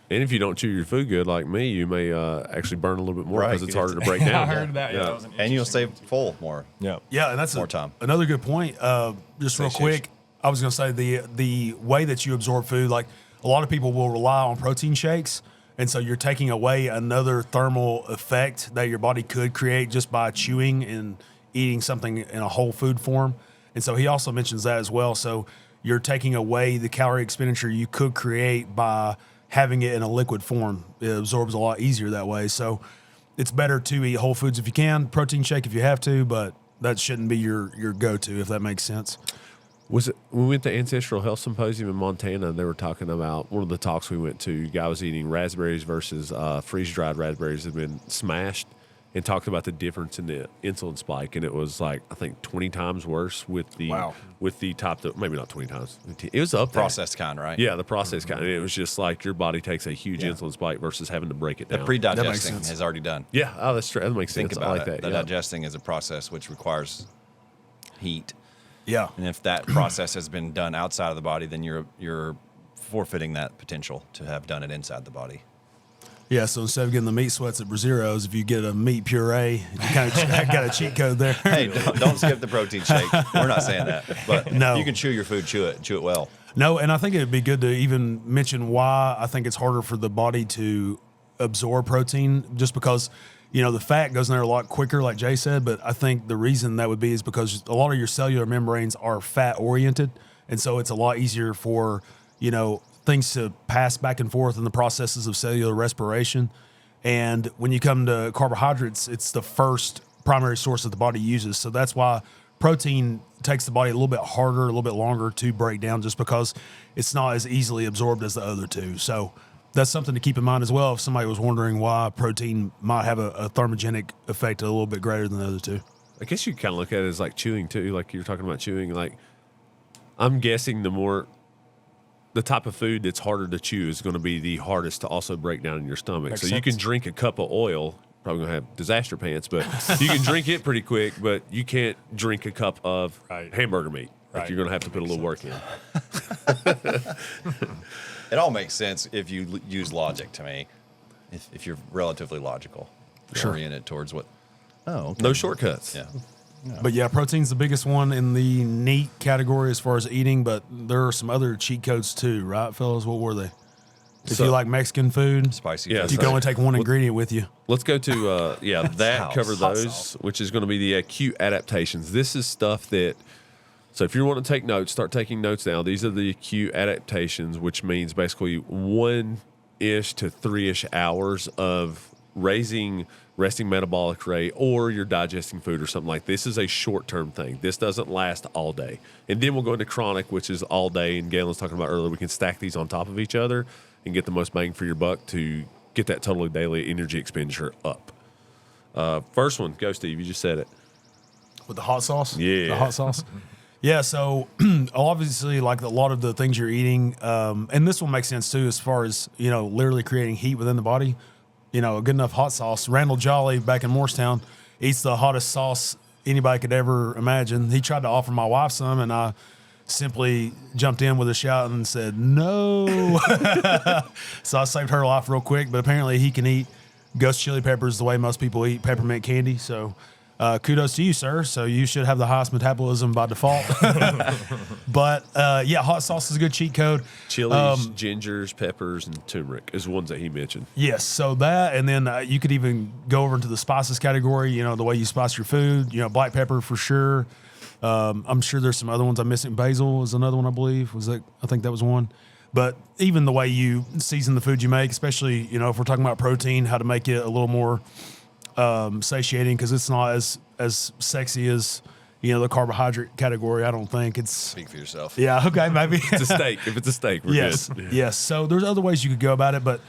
And if you don't chew your food good, like me, you may actually burn a little bit more because it's harder to break I down. heard that. Yeah, that was an And you'll interesting stay full more. Yeah. Yeah, and that's More time. another good point. Just real quick, I was going to say the way that you absorb food, like a lot of people will rely on protein shakes, and so you're taking away another thermal effect that your body could create just by chewing and eating something in a whole food form. And so he also mentions that as well. So you're taking away the calorie expenditure you could create by having it in a liquid form. It absorbs a lot easier that way. So it's better to eat whole foods if you can, protein shake if you have to, but that shouldn't be your go-to, if that makes sense. Was it when we went to Ancestral Health Symposium in Montana? They were talking about one of the talks we went to. Guy was eating raspberries versus freeze-dried raspberries that had been smashed, and talked about the difference in the insulin spike, and it was like I think 20 times worse with the type that maybe not 20 times. It was up there. Processed kind, right? Yeah, the processed kind. And it was just like your body takes a huge insulin spike versus having to break it down. The pre-digesting is already done. Yeah, oh, that's true. That makes Think sense. about I like it. that. The Yeah. digesting is a process which requires heat. Yeah. And if that process has been done outside of the body, then you're forfeiting that potential to have done it inside the body. Yeah, so instead of getting the meat sweats at Brazzero's, if you get a meat puree, you kind of got a cheat code there. Hey, don't skip the protein shake. We're not saying that, but No. you can chew your food, chew it well. No, and I think it'd be good to even mention why I think it's harder for the body to absorb protein, just because, the fat goes in there a lot quicker, like Jay said. But I think the reason that would be is because a lot of your cellular membranes are fat oriented. And so it's a lot easier for, things to pass back and forth in the processes of cellular respiration. And when you come to carbohydrates, it's the first primary source that the body uses. So that's why protein takes the body a little bit harder, a little bit longer to break down, just because it's not as easily absorbed as the other two. So that's something to keep in mind as well if somebody was wondering why protein might have a thermogenic effect a little bit greater than the other two. I guess you kind of look at it as like chewing too. Like you're talking about chewing. Like I'm guessing the type of food that's harder to chew is going to be the hardest to also break down in your stomach. Makes so you sense. can drink a cup of oil, probably going to have disaster pants, but you can drink it pretty quick, but you can't drink a cup of hamburger meat. Like Right. you're going to have to put a little work in. It all makes sense if you use logic to me, if you're relatively logical. You're oriented towards what. Oh, okay. No shortcuts. Yeah. But yeah, protein's the biggest one in the neat category as far as eating, but there are some other cheat codes too, right, fellas? What were they? If So- you like Mexican food, Spicy. Yeah, food. you can only take one ingredient with you. Let's go to that Sauce. cover Hot those, sauce. which is going to be the acute adaptations. This is stuff that. So if you want to take notes, start taking notes now. These are the acute adaptations, which means basically 1-ish to 3-ish hours of resting metabolic rate, or you're digesting food or something like this. Is a short-term thing. This doesn't last all day. And then we'll go into chronic, which is all day. And Galen was talking about earlier, we can stack these on top of each other and get the most bang for your buck to get that totally daily energy expenditure up. First one, go Steve. You just said it. With the hot sauce? Yeah. The hot sauce? Yeah, so obviously, like a lot of the things you're eating, and this one makes sense too, as far as, literally creating heat within the body. A good enough hot sauce. Randall Jolly back in Morristown eats the hottest sauce anybody could ever imagine. He tried to offer my wife some, and I simply jumped in with a shout and said, no. So I saved her life real quick, but apparently he can eat ghost chili peppers the way most people eat peppermint candy. So kudos to you, sir. So you should have the highest metabolism by default. But yeah, hot sauce is a good cheat code. Chilies, gingers, peppers, and turmeric is ones that he mentioned. Yes, so that, and then you could even go over into the spices category, the way you spice your food, black pepper for sure. I'm sure there's some other ones I'm missing. Basil is another one, I believe. I think that was one. But even the way you season the food you make, especially, if we're talking about protein, how to make it a little more satiating, because it's not as sexy as, the carbohydrate category. I don't think it's. Speak for yourself. Yeah, okay, maybe. It's a steak. If it's a steak, we're Yes, good. yes. So there's other ways you could go about it, but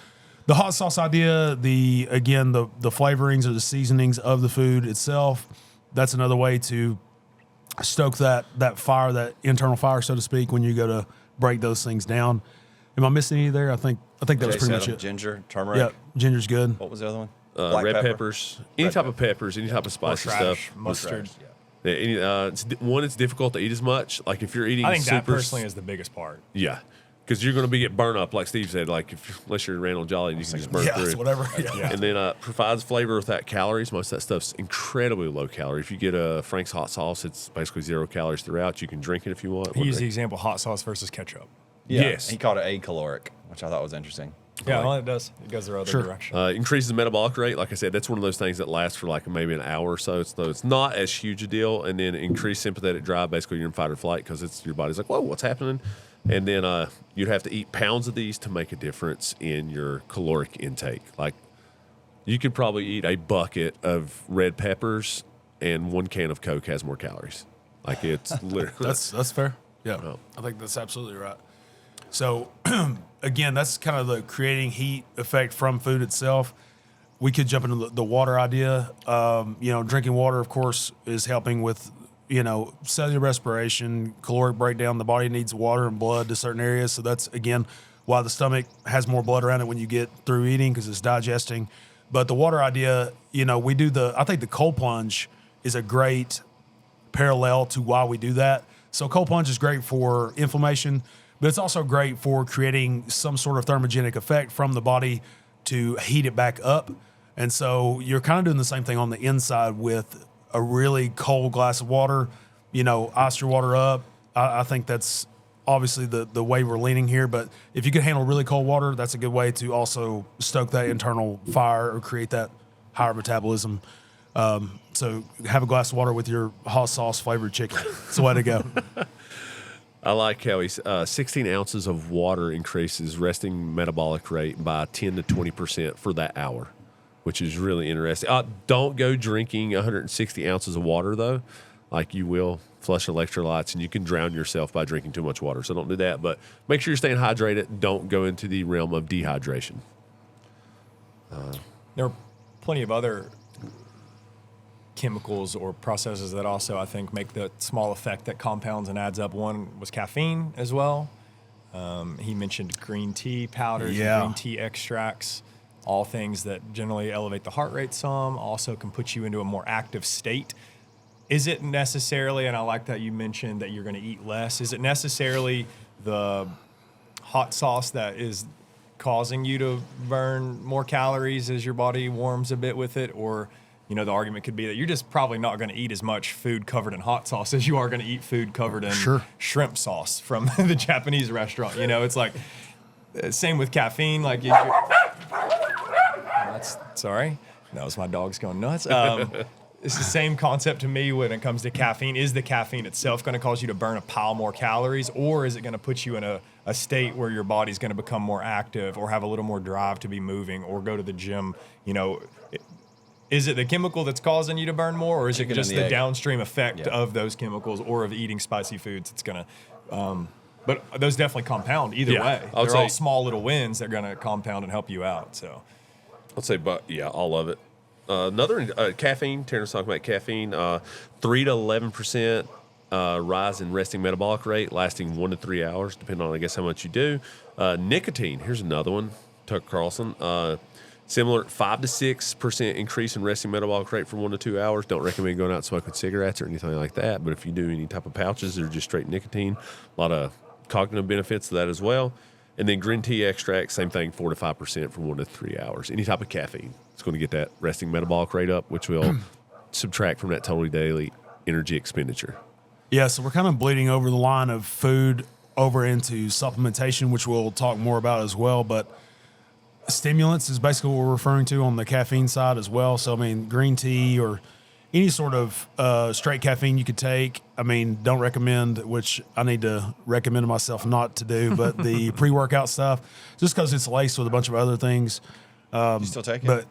the hot sauce idea, the flavorings or the seasonings of the food itself, that's another way to stoke that fire, that internal fire, so to speak, when you go to break those things down. Am I missing any there? I think that was Jay pretty much said it. Ginger, turmeric. Yeah, ginger's good. What was the other one? Black Red pepper. peppers, any type of peppers, any type of spicy stuff. mustard. Yeah, it's difficult to eat as much. Like if you're eating, I think that super, personally is the biggest part. yeah, because you're going to get burnt up, like Steve said. Like unless you're Randall Jolly, you can just burn Yeah, through. it's whatever. Yeah. And then provides flavor without calories. Most of that stuff's incredibly low calorie. If you get a Frank's hot sauce, it's basically 0 calories throughout. You can drink it if you want. He used the example hot sauce versus ketchup. Yeah. Yes. He called it acaloric, which I thought was interesting. Yeah, well, it does. It goes the other direction. Increases the metabolic rate. Like I said, that's one of those things that lasts for like maybe an hour or so. So it's not as huge a deal. And then increased sympathetic drive. Basically, you're in fight or flight because it's your body's like, whoa, what's happening? And then you'd have to eat pounds of these to make a difference in your caloric intake. Like you could probably eat a bucket of red peppers and 1 can of Coke has more calories. Like it's literally That's fair. Yeah, Oh. I think that's absolutely right. So, again, that's kind of the creating heat effect from food itself. We could jump into the water idea. Drinking water, of course, is helping with, cellular respiration, caloric breakdown. The body needs water and blood to certain areas. So that's, again, why the stomach has more blood around it when you get through eating because it's digesting. But the water idea, I think the cold plunge is a great parallel to why we do that. So cold plunge is great for inflammation, but it's also great for creating some sort of thermogenic effect from the body to heat it back up. And so you're kind of doing the same thing on the inside with a really cold glass of water, ice your water up. I think that's obviously the way we're leaning here, but if you can handle really cold water, that's a good way to also stoke that internal fire or create that higher metabolism. So have a glass of water with your hot sauce flavored chicken. It's the way to go. I like how he's 16 ounces of water increases resting metabolic rate by 10 to 20% for that hour, which is really interesting. Don't go drinking 160 ounces of water, though. Like you will flush electrolytes, and you can drown yourself by drinking too much water. So don't do that. But make sure you're staying hydrated. Don't go into the realm of dehydration. There are plenty of other chemicals or processes that also, I think, make the small effect that compounds and adds up. One was caffeine as well. He mentioned green tea powders, and green tea extracts, all things that generally elevate the heart rate some, also can put you into a more active state. Is it necessarily, and I like that you mentioned that you're going to eat less, is it necessarily the hot sauce that is causing you to burn more calories as your body warms a bit with it? Or, the argument could be that you're just probably not going to eat as much food covered in hot sauce as you are going to eat food covered in shrimp sauce from the Japanese restaurant. It's like, same with caffeine. Like, sorry, that was my dog's going nuts. It's the same concept to me when it comes to caffeine. Is the caffeine itself going to cause you to burn a pile more calories, or is it going to put you in a state where your body's going to become more active or have a little more drive to be moving or go to the gym? Is it the chemical that's causing you to burn more, or is it just the downstream effect of those chemicals or of eating spicy foods? It's going to, but those definitely compound either way. They're all small little wins that are going to compound and help you out. So I'd say, all of it. Another caffeine. Tanner's talking about caffeine. 3 to 11% rise in resting metabolic rate, lasting 1 to 3 hours, depending on, I guess, how much you do. Nicotine. Here's another one. Tucker Carlson. Similar 5 to 6% increase in resting metabolic rate for 1 to 2 hours. Don't recommend going out smoking cigarettes or anything like that. But if you do any type of pouches or just straight nicotine, a lot of cognitive benefits to that as well. And then green tea extract, same thing, 4 to 5% for 1 to 3 hours. Any type of caffeine, it's going to get that resting metabolic rate up, which will subtract from that total daily energy expenditure. Yeah, so we're kind of bleeding over the line of food over into supplementation, which we'll talk more about as well. But stimulants is basically what we're referring to on the caffeine side as well. So, green tea or any sort of straight caffeine you could take. Don't recommend, which I need to recommend to myself not to do, but the pre-workout stuff, just because it's laced with a bunch of other things. You still take it? But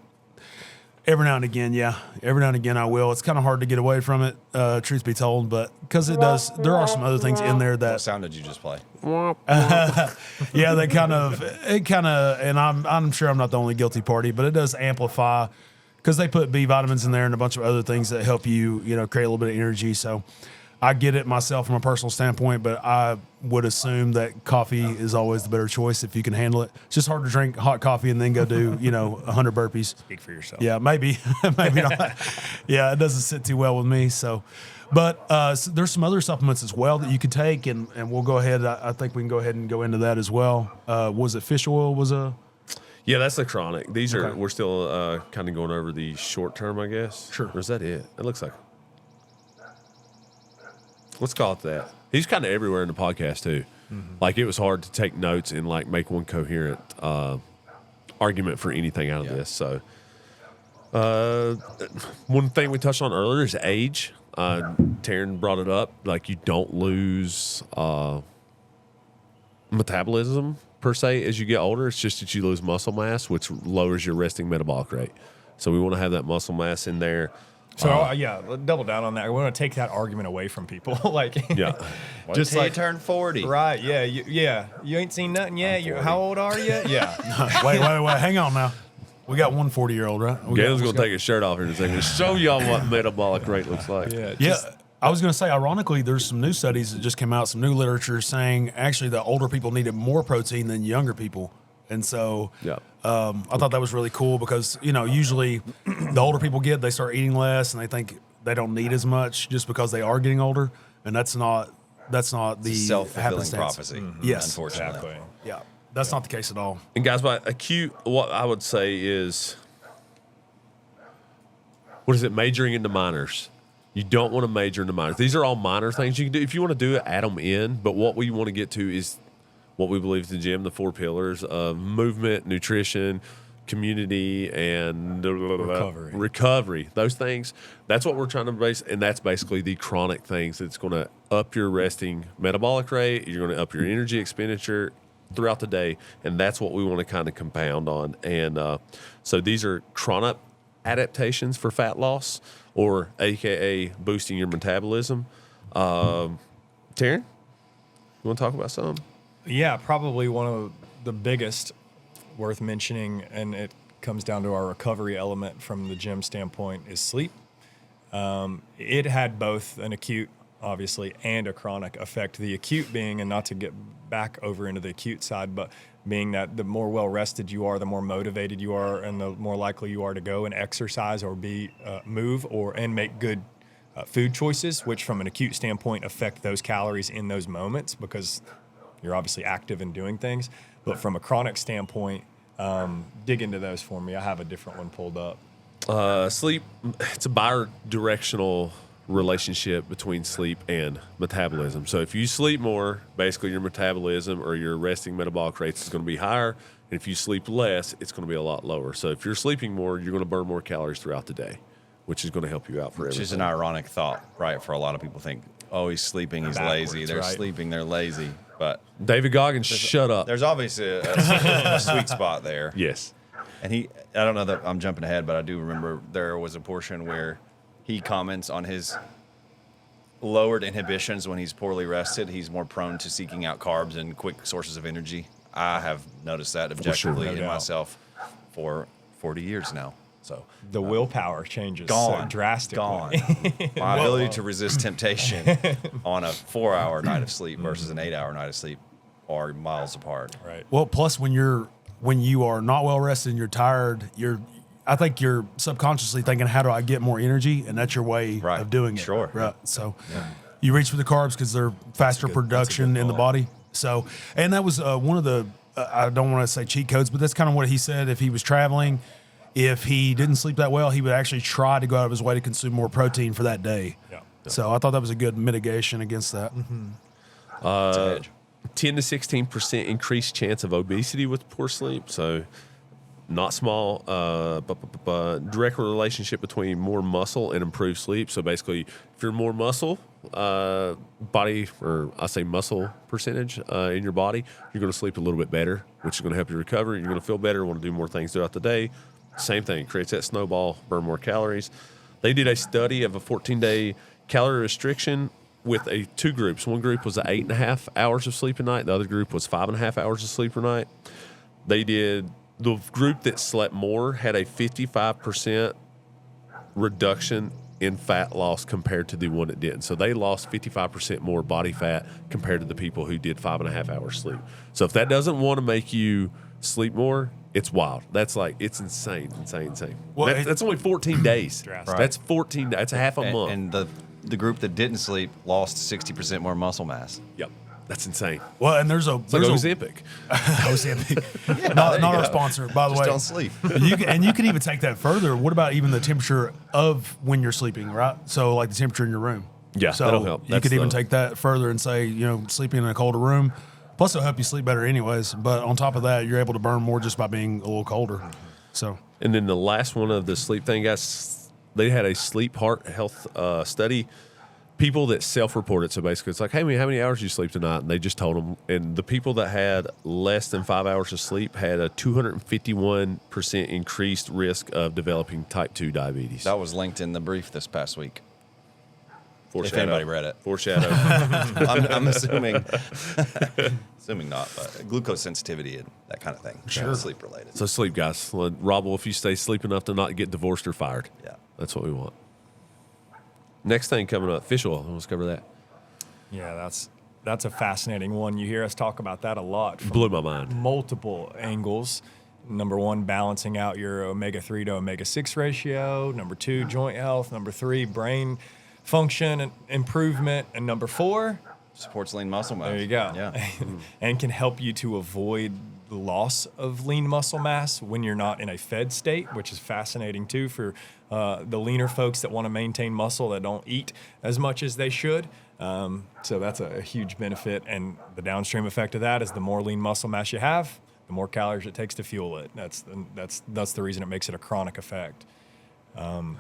every now and again, every now and again I will. It's kind of hard to get away from it, truth be told, but because there are some other things in there that. What sound did you just play? Yeah, it kind of, and I'm sure I'm not the only guilty party, but it does amplify because they put B vitamins in there and a bunch of other things that help you, create a little bit of energy. So I get it myself from a personal standpoint, but I would assume that coffee is always the better choice if you can handle it. It's just hard to drink hot coffee and then go do, 100 burpees. speak for yourself. Yeah, maybe, maybe not. Yeah, it doesn't sit too well with me. So, but so there's some other supplements as well that you could take, and we'll go ahead. I think we can go ahead and go into that as well. Was it fish oil? Yeah, that's the chronic. These are, we're still kind of going over the short term, I guess. Sure. Or is that it? It looks like. Let's call it that. He's kind of everywhere in the podcast, too. Mm-hmm. Like, it was hard to take notes and, make one coherent argument for anything out of this. So, one thing we touched on earlier is age. Taryn brought it up. Like, you don't lose metabolism per se as you get older. It's just that you lose muscle mass, which lowers your resting metabolic rate. So we want to have that muscle mass in there. So yeah, let's double down on that. I want to take that argument away from people. Like, Yeah. Just like turn 40. right? Yeah, you ain't seen nothing yet. You how old are you? Yeah, Wait, hang on now. We got one 40-year-old, right? Galen's going to take his shirt off here in a second to show y'all what metabolic rate looks like. Yeah, I was going to say, ironically, there's some new studies that just came out, some new literature saying actually the older people needed more protein than younger people. And so Yeah. I thought that was really cool because, usually the older people they start eating less and they think they don't need as much just because they are getting older. And that's not the Self-fulfilling happenstance. prophecy. Yes. Unfortunately. exactly. Yeah, that's not the case at all. And guys, by acute, what I would say is, what is it? Majoring into minors. You don't want to major into minors. These are all minor things you can do. If you want to do it, add them in. But what we want to get to is what we believe is the gym, the 4 pillars of movement, nutrition, community, and recovery. Those things. That's what we're trying to base, and that's basically the chronic things that's going to up your resting metabolic rate. You're going to up your energy expenditure throughout the day, and that's what we want to kind of compound on. And so these are chronic adaptations for fat loss, or AKA boosting your metabolism. Taryn, you want to talk about something? Yeah, probably one of the biggest worth mentioning, and it comes down to our recovery element from the gym standpoint, is sleep. It had both an acute, obviously, and a chronic effect. The acute being, and not to get back over into the acute side, but being that the more well-rested you are, the more motivated you are, and the more likely you are to go and exercise or move and make good food choices, which from an acute standpoint affect those calories in those moments because you're obviously active in doing things. But from a chronic standpoint, dig into those for me. I have a different one pulled up. Sleep, it's a bi-directional relationship between sleep and metabolism. So if you sleep more, basically your metabolism or your resting metabolic rates is going to be higher. And if you sleep less, it's going to be a lot lower. So if you're sleeping more, you're going to burn more calories throughout the day, which is going to help you out for everything. Which is an ironic thought, right? For a lot of people think, oh, he's sleeping, he's lazy. They're right? sleeping, they're lazy. But David Goggins, shut up. there's obviously a sweet spot there. Yes. And I don't know that I'm jumping ahead, but I do remember there was a portion where he comments on his lowered inhibitions when he's poorly rested. He's more prone to seeking out carbs and quick sources of energy. I have noticed that objectively no in doubt. myself for 40 years now. So The willpower changes gone, so drastically. gone. My ability to resist temptation on a 4-hour night of sleep versus an 8-hour night of sleep are miles apart. Right. Well, plus when you are not well rested and you're tired, I think you're subconsciously thinking, how do I get more energy? And that's your way Right. of doing it. Sure. Right. So you reach for the carbs because they're faster production in the body. So, and that was one of the, I don't want to say cheat codes, but that's kind of what he said. If he was traveling, if he didn't sleep that well, he would actually try to go out of his way to consume more protein for that day. Yeah. So I thought that was a good mitigation against that. It's a hedge. 10 to 16% increased chance of obesity with poor sleep. So not small, but direct relationship between more muscle and improved sleep. So basically, if you're more muscle, muscle percentage in your body, you're going to sleep a little bit better, which is going to help you recover. You're going to feel better, want to do more things throughout the day. Same thing, creates that snowball, burn more calories. They did a study of a 14-day calorie restriction with two groups. One group was 8.5 hours of sleep a night. The other group was 5.5 hours of sleep a night. The group that slept more had a 55% reduction in fat loss compared to the one that didn't. So they lost 55% more body fat compared to the people who did 5.5 hours sleep. So if that doesn't want to make you sleep more, it's wild. That's it's insane. Well, That's only 14 days. Drastic. That's 14. That's a half a month. And the group that didn't sleep lost 60% more muscle mass. Yep, that's insane. Well, and there's Ozempic. Ozempic. Not our sponsor, by the Just way. don't sleep. You can even take that further. What about even the temperature of when you're sleeping, right? So like the temperature in your room. Yeah, so that'll help. You That's could even the- take that further and say, sleeping in a colder room. Plus, it'll help you sleep better anyways. But on top of that, you're able to burn more just by being a little colder. So And then the last one of the sleep thing, guys, they had a sleep heart health study people that self-report it. So basically, it's like, hey, man, how many hours do you sleep tonight? And they just told them. And the people that had less than 5 hours of sleep had a 251% increased risk of developing type 2 diabetes. That was linked in the brief this past week. If Foreshadow. anybody read it. Foreshadow. I'm assuming not, but glucose sensitivity and that kind of thing. Sure. Sleep related. So sleep, guys. Rob, if you stay sleep enough to not get divorced or fired. Yeah. That's what we want. Next thing coming up, fish oil. Let's cover that. Yeah, that's a fascinating one. You hear us talk about that a lot. From Blew my mind. multiple angles. Number one, balancing out your omega-3 to omega-6 ratio. Number two, joint health. Number three, brain function and improvement. And number four, Supports lean muscle mass. there you go. Yeah. And can help you to avoid the loss of lean muscle mass when you're not in a fed state, which is fascinating too for the leaner folks that want to maintain muscle that don't eat as much as they should. So that's a huge benefit. And the downstream effect of that is the more lean muscle mass you have, the more calories it takes to fuel it. That's the reason it makes it a chronic effect. And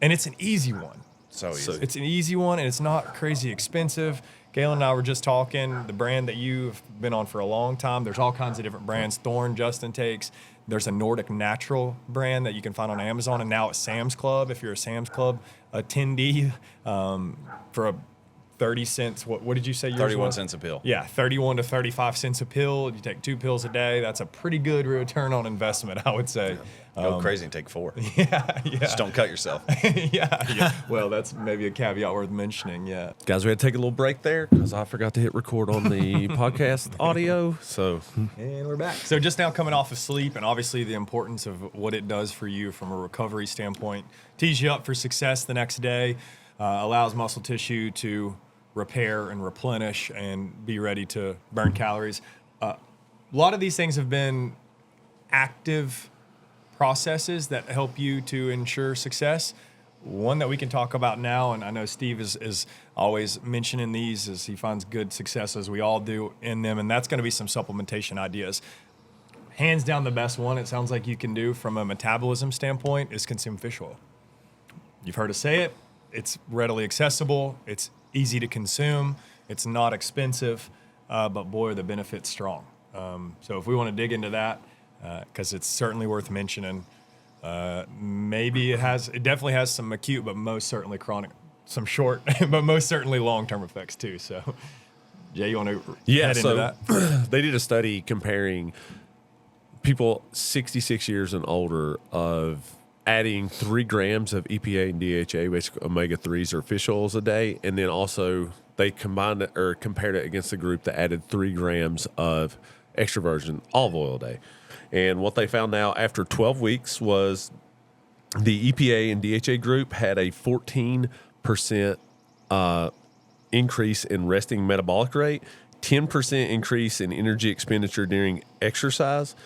it's an easy one. So easy. It's an easy one, and it's not crazy expensive. Galen and I were just talking, the brand that you've been on for a long time, there's all kinds of different brands. Thorne, Justin takes. There's a Nordic Natural brand that you can find on Amazon, and now at Sam's Club, if you're a Sam's Club attendee, for a 30 cents, what did you say yours 31 was? cents a pill. Yeah, 31 to 35 cents a pill. You take 2 pills a day. That's a pretty good return on investment, I would say. Go crazy and take 4. Yeah. Just don't cut yourself. yeah. Well, that's maybe a caveat worth mentioning. Yeah. Guys, we had to take a little break there because I forgot to hit record on the podcast audio. So And we're back. So just now coming off of sleep, and obviously the importance of what it does for you from a recovery standpoint, tees you up for success the next day, allows muscle tissue to repair and replenish and be ready to burn calories. A lot of these things have been active processes that help you to ensure success. One that we can talk about now, and I know Steve is always mentioning these as he finds good success, as we all do in them, and that's going to be some supplementation ideas. Hands down the best one it sounds like you can do from a metabolism standpoint is consume fish oil. You've heard us say it. It's readily accessible. It's easy to consume. It's not expensive, but boy, are the benefits strong. So if we want to dig into that, because it's certainly worth mentioning, maybe it definitely has some acute, but most certainly chronic, some short, but most certainly long-term effects too. So, Jay, you want to head into that? They did a study comparing people 66 years and older of adding 3 grams of EPA and DHA, basically omega-3s or fish oils a day, and then also they combined it or compared it against the group that added 3 grams of extra virgin olive oil a day. And what they found now after 12 weeks was the EPA and DHA group had a 14% increase in resting metabolic rate, 10% increase in energy expenditure during exercise,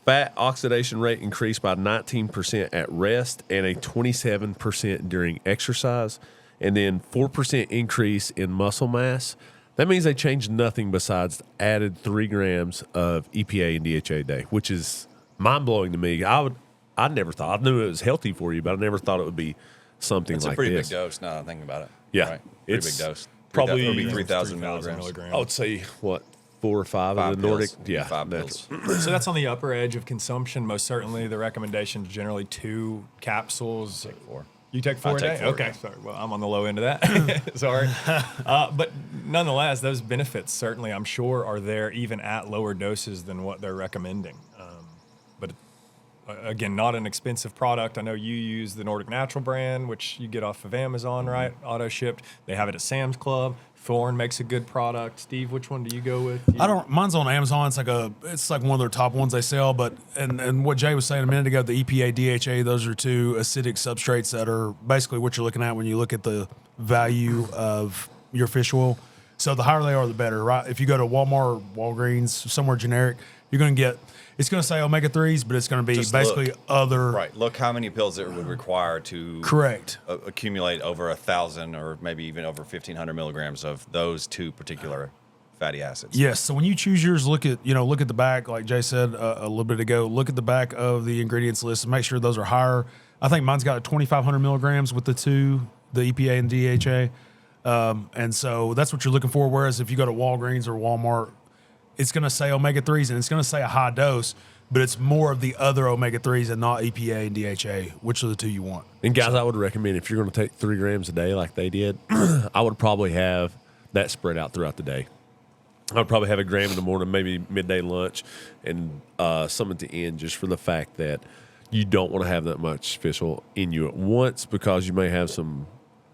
fat oxidation rate increased by 19% at rest and a 27% during exercise, and then 4% increase in muscle mass. That means they changed nothing besides added 3 grams of EPA and DHA a day, which is mind-blowing to me. I never thought, I knew it was healthy for you, but I never thought it would be something It's like a pretty this. big dose now that I'm thinking about it. Yeah. Right? Pretty It's big dose. probably- It would be 3,000 milligrams. I would say, what, 4 or 5 of 5 the Nordic? pills. Yeah. 5 that's- pills. So that's on the upper edge of consumption. Most certainly, the recommendation is generally 2 capsules. 4. You take 4 a take day? 4 a Okay, day. sorry. Well, I'm on the low end of that. Sorry. But nonetheless, those benefits certainly, I'm sure, are there even at lower doses than what they're recommending. But again, not an expensive product. I know you use the Nordic Natural brand, which you get off of Amazon, right? Auto shipped. They have it at Sam's Club. Thorne makes a good product. Steve, which one do you go with? Mine's on Amazon. It's like one of their top ones they sell. But and what Jay was saying a minute ago, the EPA, DHA, those are 2 acidic substrates that are basically what you're looking at when you look at the value of your fish oil. So the higher they are, the better, right? If you go to Walmart or Walgreens, somewhere generic, you're going to get, it's going to say omega-3s, but it's going to be Just basically look. other. Right. Look how many pills it would require to Correct. Accumulate over 1,000 or maybe even over 1,500 milligrams of those 2 particular fatty acids. Yes. So when you choose yours, look at the back, like Jay said a little bit ago. Look at the back of the ingredients list and make sure those are higher. I think mine's got 2,500 milligrams with the 2, the EPA and DHA. And so that's what you're looking for. Whereas if you go to Walgreens or Walmart, it's going to say omega-3s and it's going to say a high dose, but it's more of the other omega-3s and not EPA and DHA, which are the two you want. And guys, I would recommend if you're going to take 3 grams a day like they did, I would probably have that spread out throughout the day. I would probably have a gram in the morning, maybe midday lunch, and some at the end, just for the fact that you don't want to have that much fish oil in you at once, because you may have some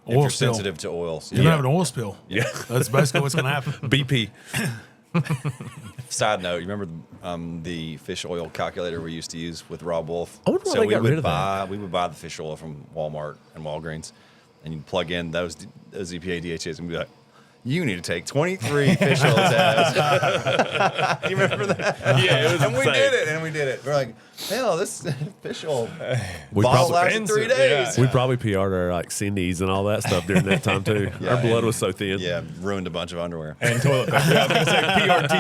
If Oil you're spill. sensitive to oils. You're going to have an oil spill. Yeah. That's basically what's going to happen. BP. Side note, you remember the fish oil calculator we used to use with Rob Wolf? I wonder why they we got would rid of that. We would buy the fish oil from Walmart and Walgreens, and you plug in those EPA DHAs and be like, you need to take 23 fish oil tabs. You remember that? Yeah, it was and we insane. did it, and we did it. We're like, hell, this fish oil We bottle probably- lasted 3 days. We probably PR'd our like Cindy's and all that stuff during that time too. Yeah, Our blood and- was so thin. Yeah, ruined a bunch of underwear. And toilet paper. Yeah, I was going to say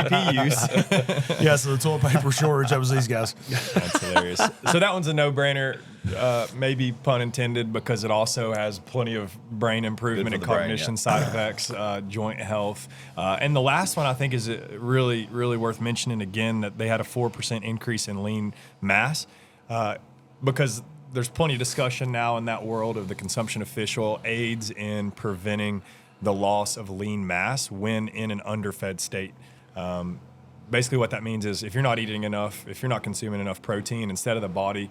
PRTP use. Yeah, so the toilet paper shortage, that was these guys. That's hilarious. So that one's a no-brainer, maybe pun intended, because it also has plenty of brain improvement Good and for the brain, cognition yeah. side effects, joint health. And the last one I think is really, really worth mentioning again, that they had a 4% increase in lean mass, because there's plenty of discussion now in that world of the consumption of fish oil aids in preventing the loss of lean mass when in an underfed state. Basically what that means is if you're not eating enough, if you're not consuming enough protein, instead of the body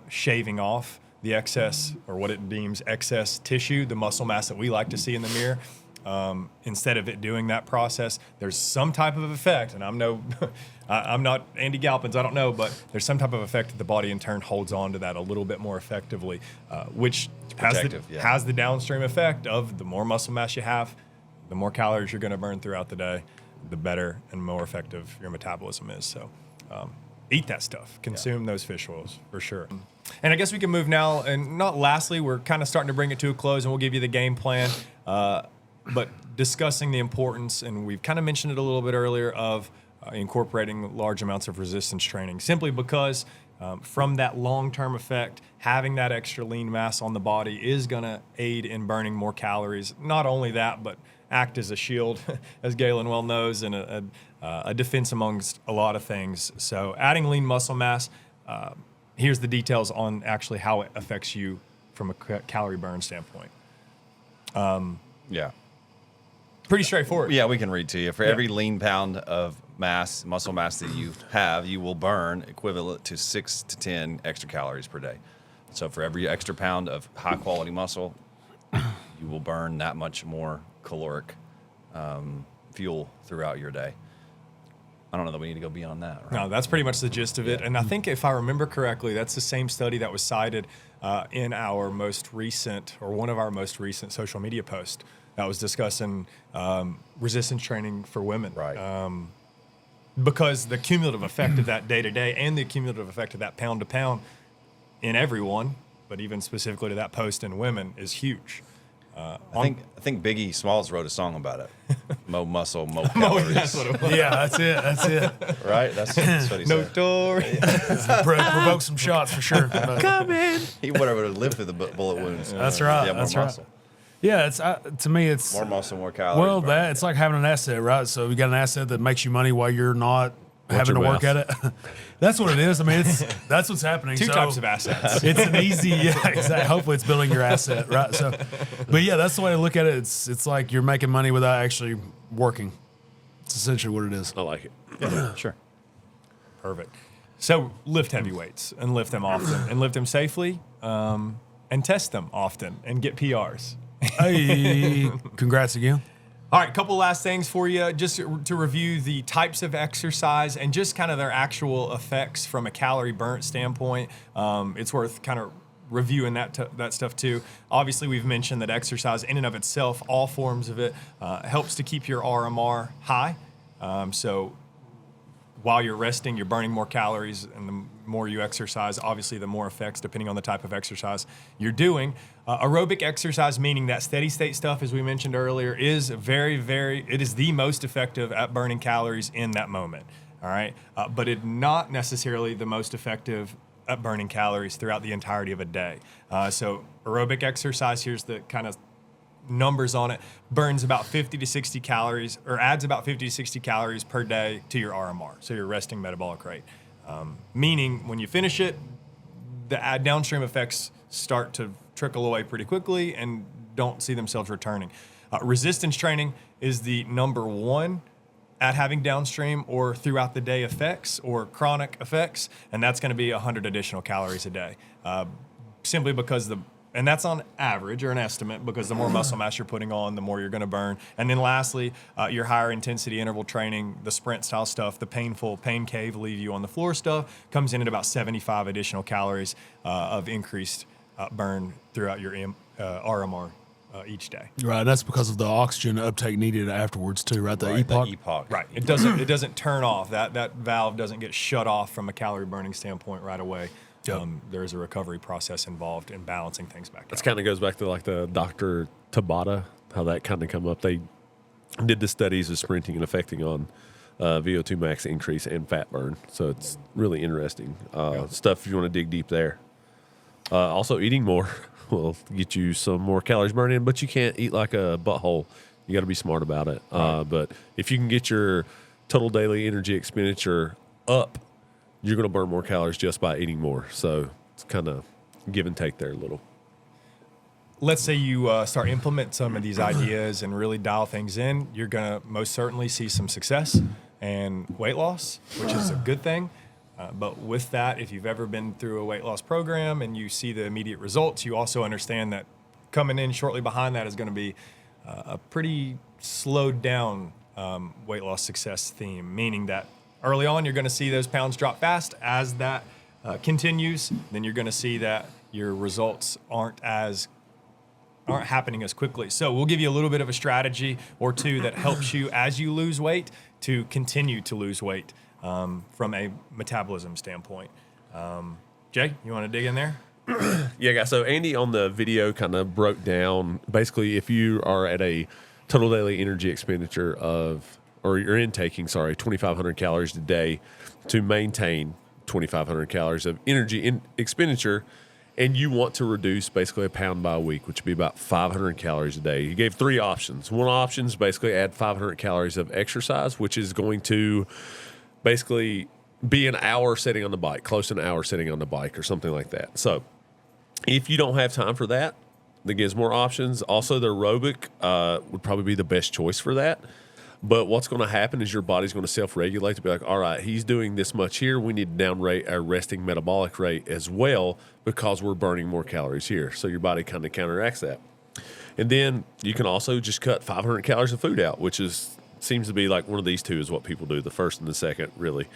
shaving off the excess or what it deems excess tissue, the muscle mass that we like to see in the mirror, instead of it doing that process, there's some type of effect, and I'm not Andy Galpin's, I don't know, but there's some type of effect that the body in turn holds on to that a little bit more effectively, which protective, yeah. has the downstream effect of the more muscle mass you have, the more calories you're going to burn throughout the day, the better and more effective your metabolism is. So eat that stuff. Consume those fish oils for sure. And I guess we can move now. And not lastly, we're kind of starting to bring it to a close, and we'll give you the game plan. But discussing the importance, and we've kind of mentioned it a little bit earlier, of incorporating large amounts of resistance training, simply because from that long-term effect, having that extra lean mass on the body is going to aid in burning more calories. Not only that, but act as a shield, as Galen well knows, and a defense amongst a lot of things. So adding lean muscle mass, here's the details on actually how it affects you from a calorie burn standpoint. Yeah. Pretty straightforward. Yeah, we can read to you. For every lean pound of mass, muscle mass that you have, you will burn equivalent to 6 to 10 extra calories per day. So for every extra pound of high quality muscle, you will burn that much more caloric fuel throughout your day. I don't know that we need to go beyond that. Right? No, that's pretty much the gist of it. And I think if I remember correctly, that's the same study that was cited in our most recent, or one of our most recent social media posts that was discussing resistance training for women. Right. Because the cumulative effect of that day to day and the cumulative effect of that pound to pound in everyone, but even specifically to that post in women, is huge. I think Biggie Smalls wrote a song about it. Mo muscle, mo calories. That's what it was. Yeah, that's it. That's it. Right? That's what he said. Notorious. Provoke some shots for sure. But- Come in. He whatever to live through the bullet wounds. That's right. Yeah, more That's right. muscle. Yeah, it's to me, it's More muscle, more calories. well, bro. that it's like having an asset, right? So you got an asset that makes you money while you're not having to your work mouth. at it. That's what it is. I mean, that's what's happening. Two So types of assets. It's an easy, yeah, exactly. Hopefully, it's building your asset, right? So, but yeah, that's the way to look at it. It's like you're making money without actually working. It's essentially what it is. I like it. Yeah, sure. Perfect. So lift heavy weights and lift them often and lift them safely and test them often and get PRs. Hey, congrats again. All right, couple last things for you, just to review the types of exercise and just kind of their actual effects from a calorie burnt standpoint. It's worth kind of reviewing that stuff too. Obviously, we've mentioned that exercise in and of itself, all forms of it, helps to keep your RMR high. So while you're resting, you're burning more calories, and the more you exercise, obviously the more effects, depending on the type of exercise you're doing. Aerobic exercise, meaning that steady state stuff, as we mentioned earlier, is it is the most effective at burning calories in that moment. All right, but it's not necessarily the most effective at burning calories throughout the entirety of a day. So aerobic exercise, here's the kind of numbers on it, burns about 50 to 60 calories, or adds about 50 to 60 calories per day to your RMR, so your resting metabolic rate. Meaning when you finish it, the downstream effects start to trickle away pretty quickly and don't see themselves returning. Resistance training is the number one at having downstream or throughout the day effects or chronic effects, and that's going to be 100 additional calories a day. Simply because and that's on average or an estimate, because the more muscle mass you're putting on, the more you're going to burn. And then lastly, your higher intensity interval training, the sprint style stuff, the painful pain cave, leave you on the floor stuff, comes in at about 75 additional calories of increased burn throughout your RMR each day. Right, and that's because of the oxygen uptake needed afterwards too, right? The Right, the EPOC. epoch. Right. It doesn't turn off. That valve doesn't get shut off from a calorie burning standpoint right away. Yep. There is a recovery process involved in balancing things back This out. kind of goes back to like the Dr. Tabata, how that kind of come up. They did the studies of sprinting and affecting on VO2 max increase and fat burn. So it's really interesting stuff if you want to dig deep there. Also, eating more will get you some more calories burned in, but you can't eat like a butthole. You got to be smart about it. But if you can get your total daily energy expenditure up, you're going to burn more calories just by eating more. So it's kind of give and take there a little. Let's say you start implement some of these ideas and really dial things in. You're going to most certainly see some success and weight loss, which is a good thing. But with that, if you've ever been through a weight loss program and you see the immediate results, you also understand that coming in shortly behind that is going to be a pretty slowed down weight loss success theme, meaning that early on, you're going to see those pounds drop fast. As that continues, then you're going to see that your results aren't happening as quickly. So we'll give you a little bit of a strategy or two that helps you as you lose weight to continue to lose weight from a metabolism standpoint. Jay, you want to dig in there? Yeah, guys. So Andy on the video kind of broke down basically if you are at a total daily energy expenditure of, or you're intaking, 2,500 calories a day to maintain 2,500 calories of energy expenditure, and you want to reduce basically a pound by a week, which would be about 500 calories a day. He gave three options. One option is basically add 500 calories of exercise, which is going to basically be an hour sitting on the bike, close to an hour sitting on the bike or something like that. So if you don't have time for that, that gives more options. Also, the aerobic would probably be the best choice for that. But what's going to happen is your body's going to self-regulate to be like, all right, he's doing this much here. We need to down rate our resting metabolic rate as well because we're burning more calories here. So your body kind of counteracts that. And then you can also just cut 500 calories of food out, which seems to be like one of these two is what people do, the first and the second, really.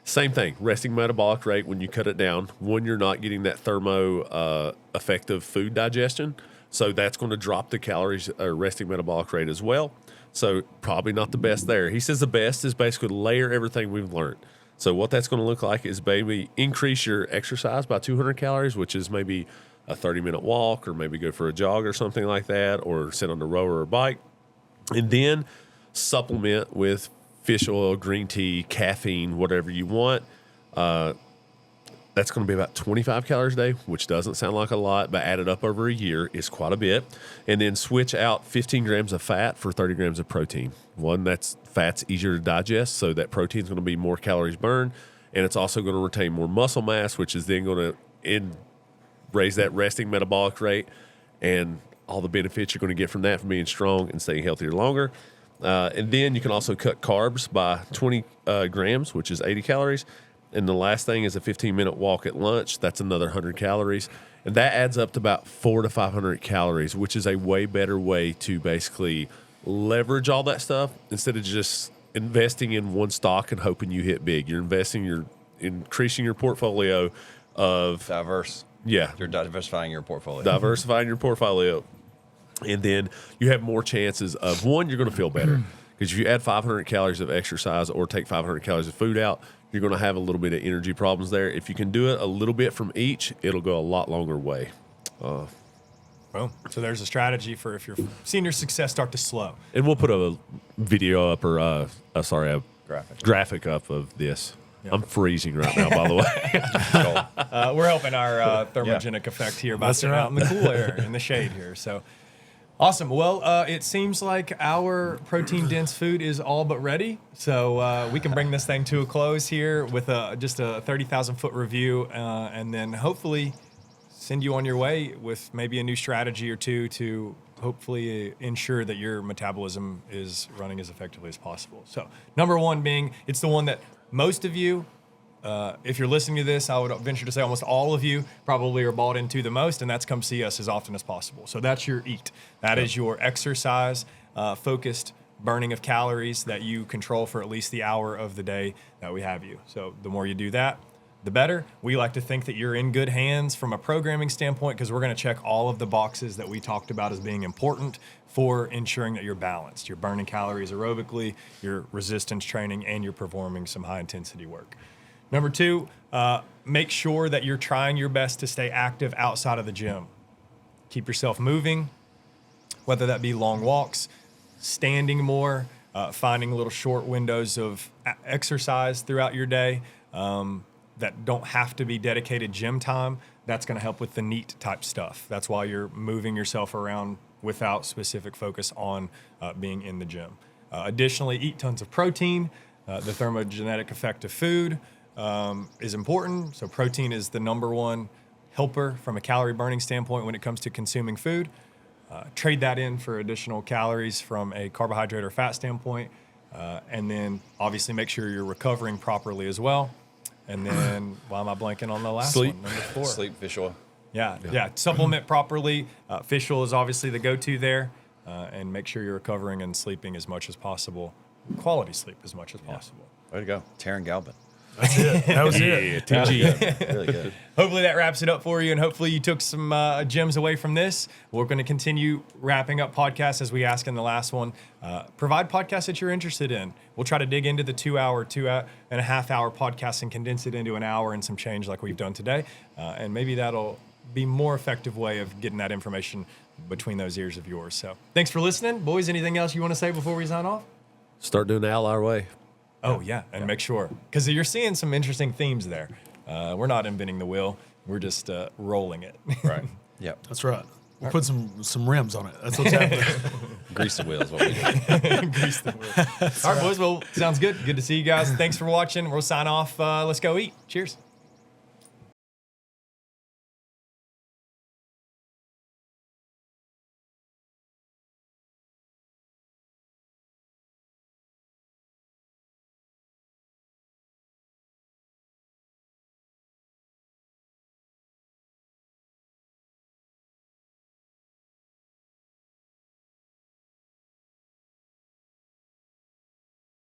Same thing, resting metabolic rate when you cut it down. One, you're not getting that thermo effective food digestion. So that's going to drop the calories or resting metabolic rate as well. So probably not the best there. He says the best is basically layer everything we've learned. So what that's going to look like is maybe increase your exercise by 200 calories, which is maybe a 30-minute walk or maybe go for a jog or something like that, or sit on the rower or bike. And then supplement with fish oil, green tea, caffeine, whatever you want. That's going to be about 25 calories a day, which doesn't sound like a lot, but added up over a year is quite a bit. And then switch out 15 grams of fat for 30 grams of protein. One, fat's easier to digest, so that protein is going to be more calories burned, and it's also going to retain more muscle mass, which is then going to raise that resting metabolic rate and all the benefits you're going to get from that from being strong and staying healthier longer. And then you can also cut carbs by 20 grams, which is 80 calories. And the last thing is a 15-minute walk at lunch. That's another 100 calories. And that adds up to about 400 to 500 calories, which is a way better way to basically leverage all that stuff instead of just investing in one stock and hoping you hit big. You're increasing your portfolio of Diverse. Yeah. You're diversifying your portfolio. Diversifying your portfolio. And then you have more chances of, one, you're going to feel better. Because if you add 500 calories of exercise or take 500 calories of food out, you're going to have a little bit of energy problems there. If you can do it a little bit from each, it'll go a lot longer way. Boom. So there's a strategy for if you're seeing your success start to slow. And we'll put a video up or, a graphic up of this. Yeah. I'm freezing right now, by the way. We're helping our thermogenic effect here by sitting out in the cool air, in the shade here. So Awesome. Well, it seems like our protein-dense food is all but ready, so we can bring this thing to a close here with just a 30,000-foot review, and then hopefully send you on your way with maybe a new strategy or two to hopefully ensure that your metabolism is running as effectively as possible. So, number one being, it's the one that most of you, if you're listening to this, I would venture to say almost all of you probably are bought into the most, and that's come see us as often as possible. So that's your eat. That is your exercise focused burning of calories that you control for at least the hour of the day that we have you. So the more you do that, the better. We like to think that you're in good hands from a programming standpoint because we're going to check all of the boxes that we talked about as being important for ensuring that you're balanced. You're burning calories aerobically, you're resistance training, and you're performing some high intensity work. Number two, make sure that you're trying your best to stay active outside of the gym. Keep yourself moving, whether that be long walks, standing more, finding little short windows of exercise throughout your day that don't have to be dedicated gym time. That's going to help with the NEAT type stuff. That's why you're moving yourself around without specific focus on being in the gym. Additionally, eat tons of protein. The thermogenetic effect of food is important. So protein is the number one helper from a calorie burning standpoint when it comes to consuming food. Trade that in for additional calories from a carbohydrate or fat standpoint. And then obviously make sure you're recovering properly as well. And then, why am I blanking on the last Sleep. one? Number 4. Sleep, fish oil. Yeah. Supplement properly. Fish oil is obviously the go-to there. And make sure you're recovering and sleeping as much as possible. Quality sleep as much as possible. Way to go. Taryn Galpin. That's it. That was it. Yeah, TG. Really good. Hopefully that wraps it up for you, and hopefully you took some gems away from this. We're going to continue wrapping up podcasts as we asked in the last one. Provide podcasts that you're interested in. We'll try to dig into the 2.5 hour podcast and condense it into an hour and some change like we've done today. And maybe that'll be more effective way of getting that information between those ears of yours. So thanks for listening. Boys, anything else you want to say before we sign off? Start doing the Outlier way. Oh, yeah, and make sure. Because you're seeing some interesting themes there. We're not inventing the wheel. We're just rolling it. Right. Yep. That's right. We'll put some rims on it. That's what's happening. Grease the wheels. What we do. Grease the wheel. All right, boys. Well, sounds good. Good to see you guys. Thanks for watching. We'll sign off. Let's go eat. Cheers.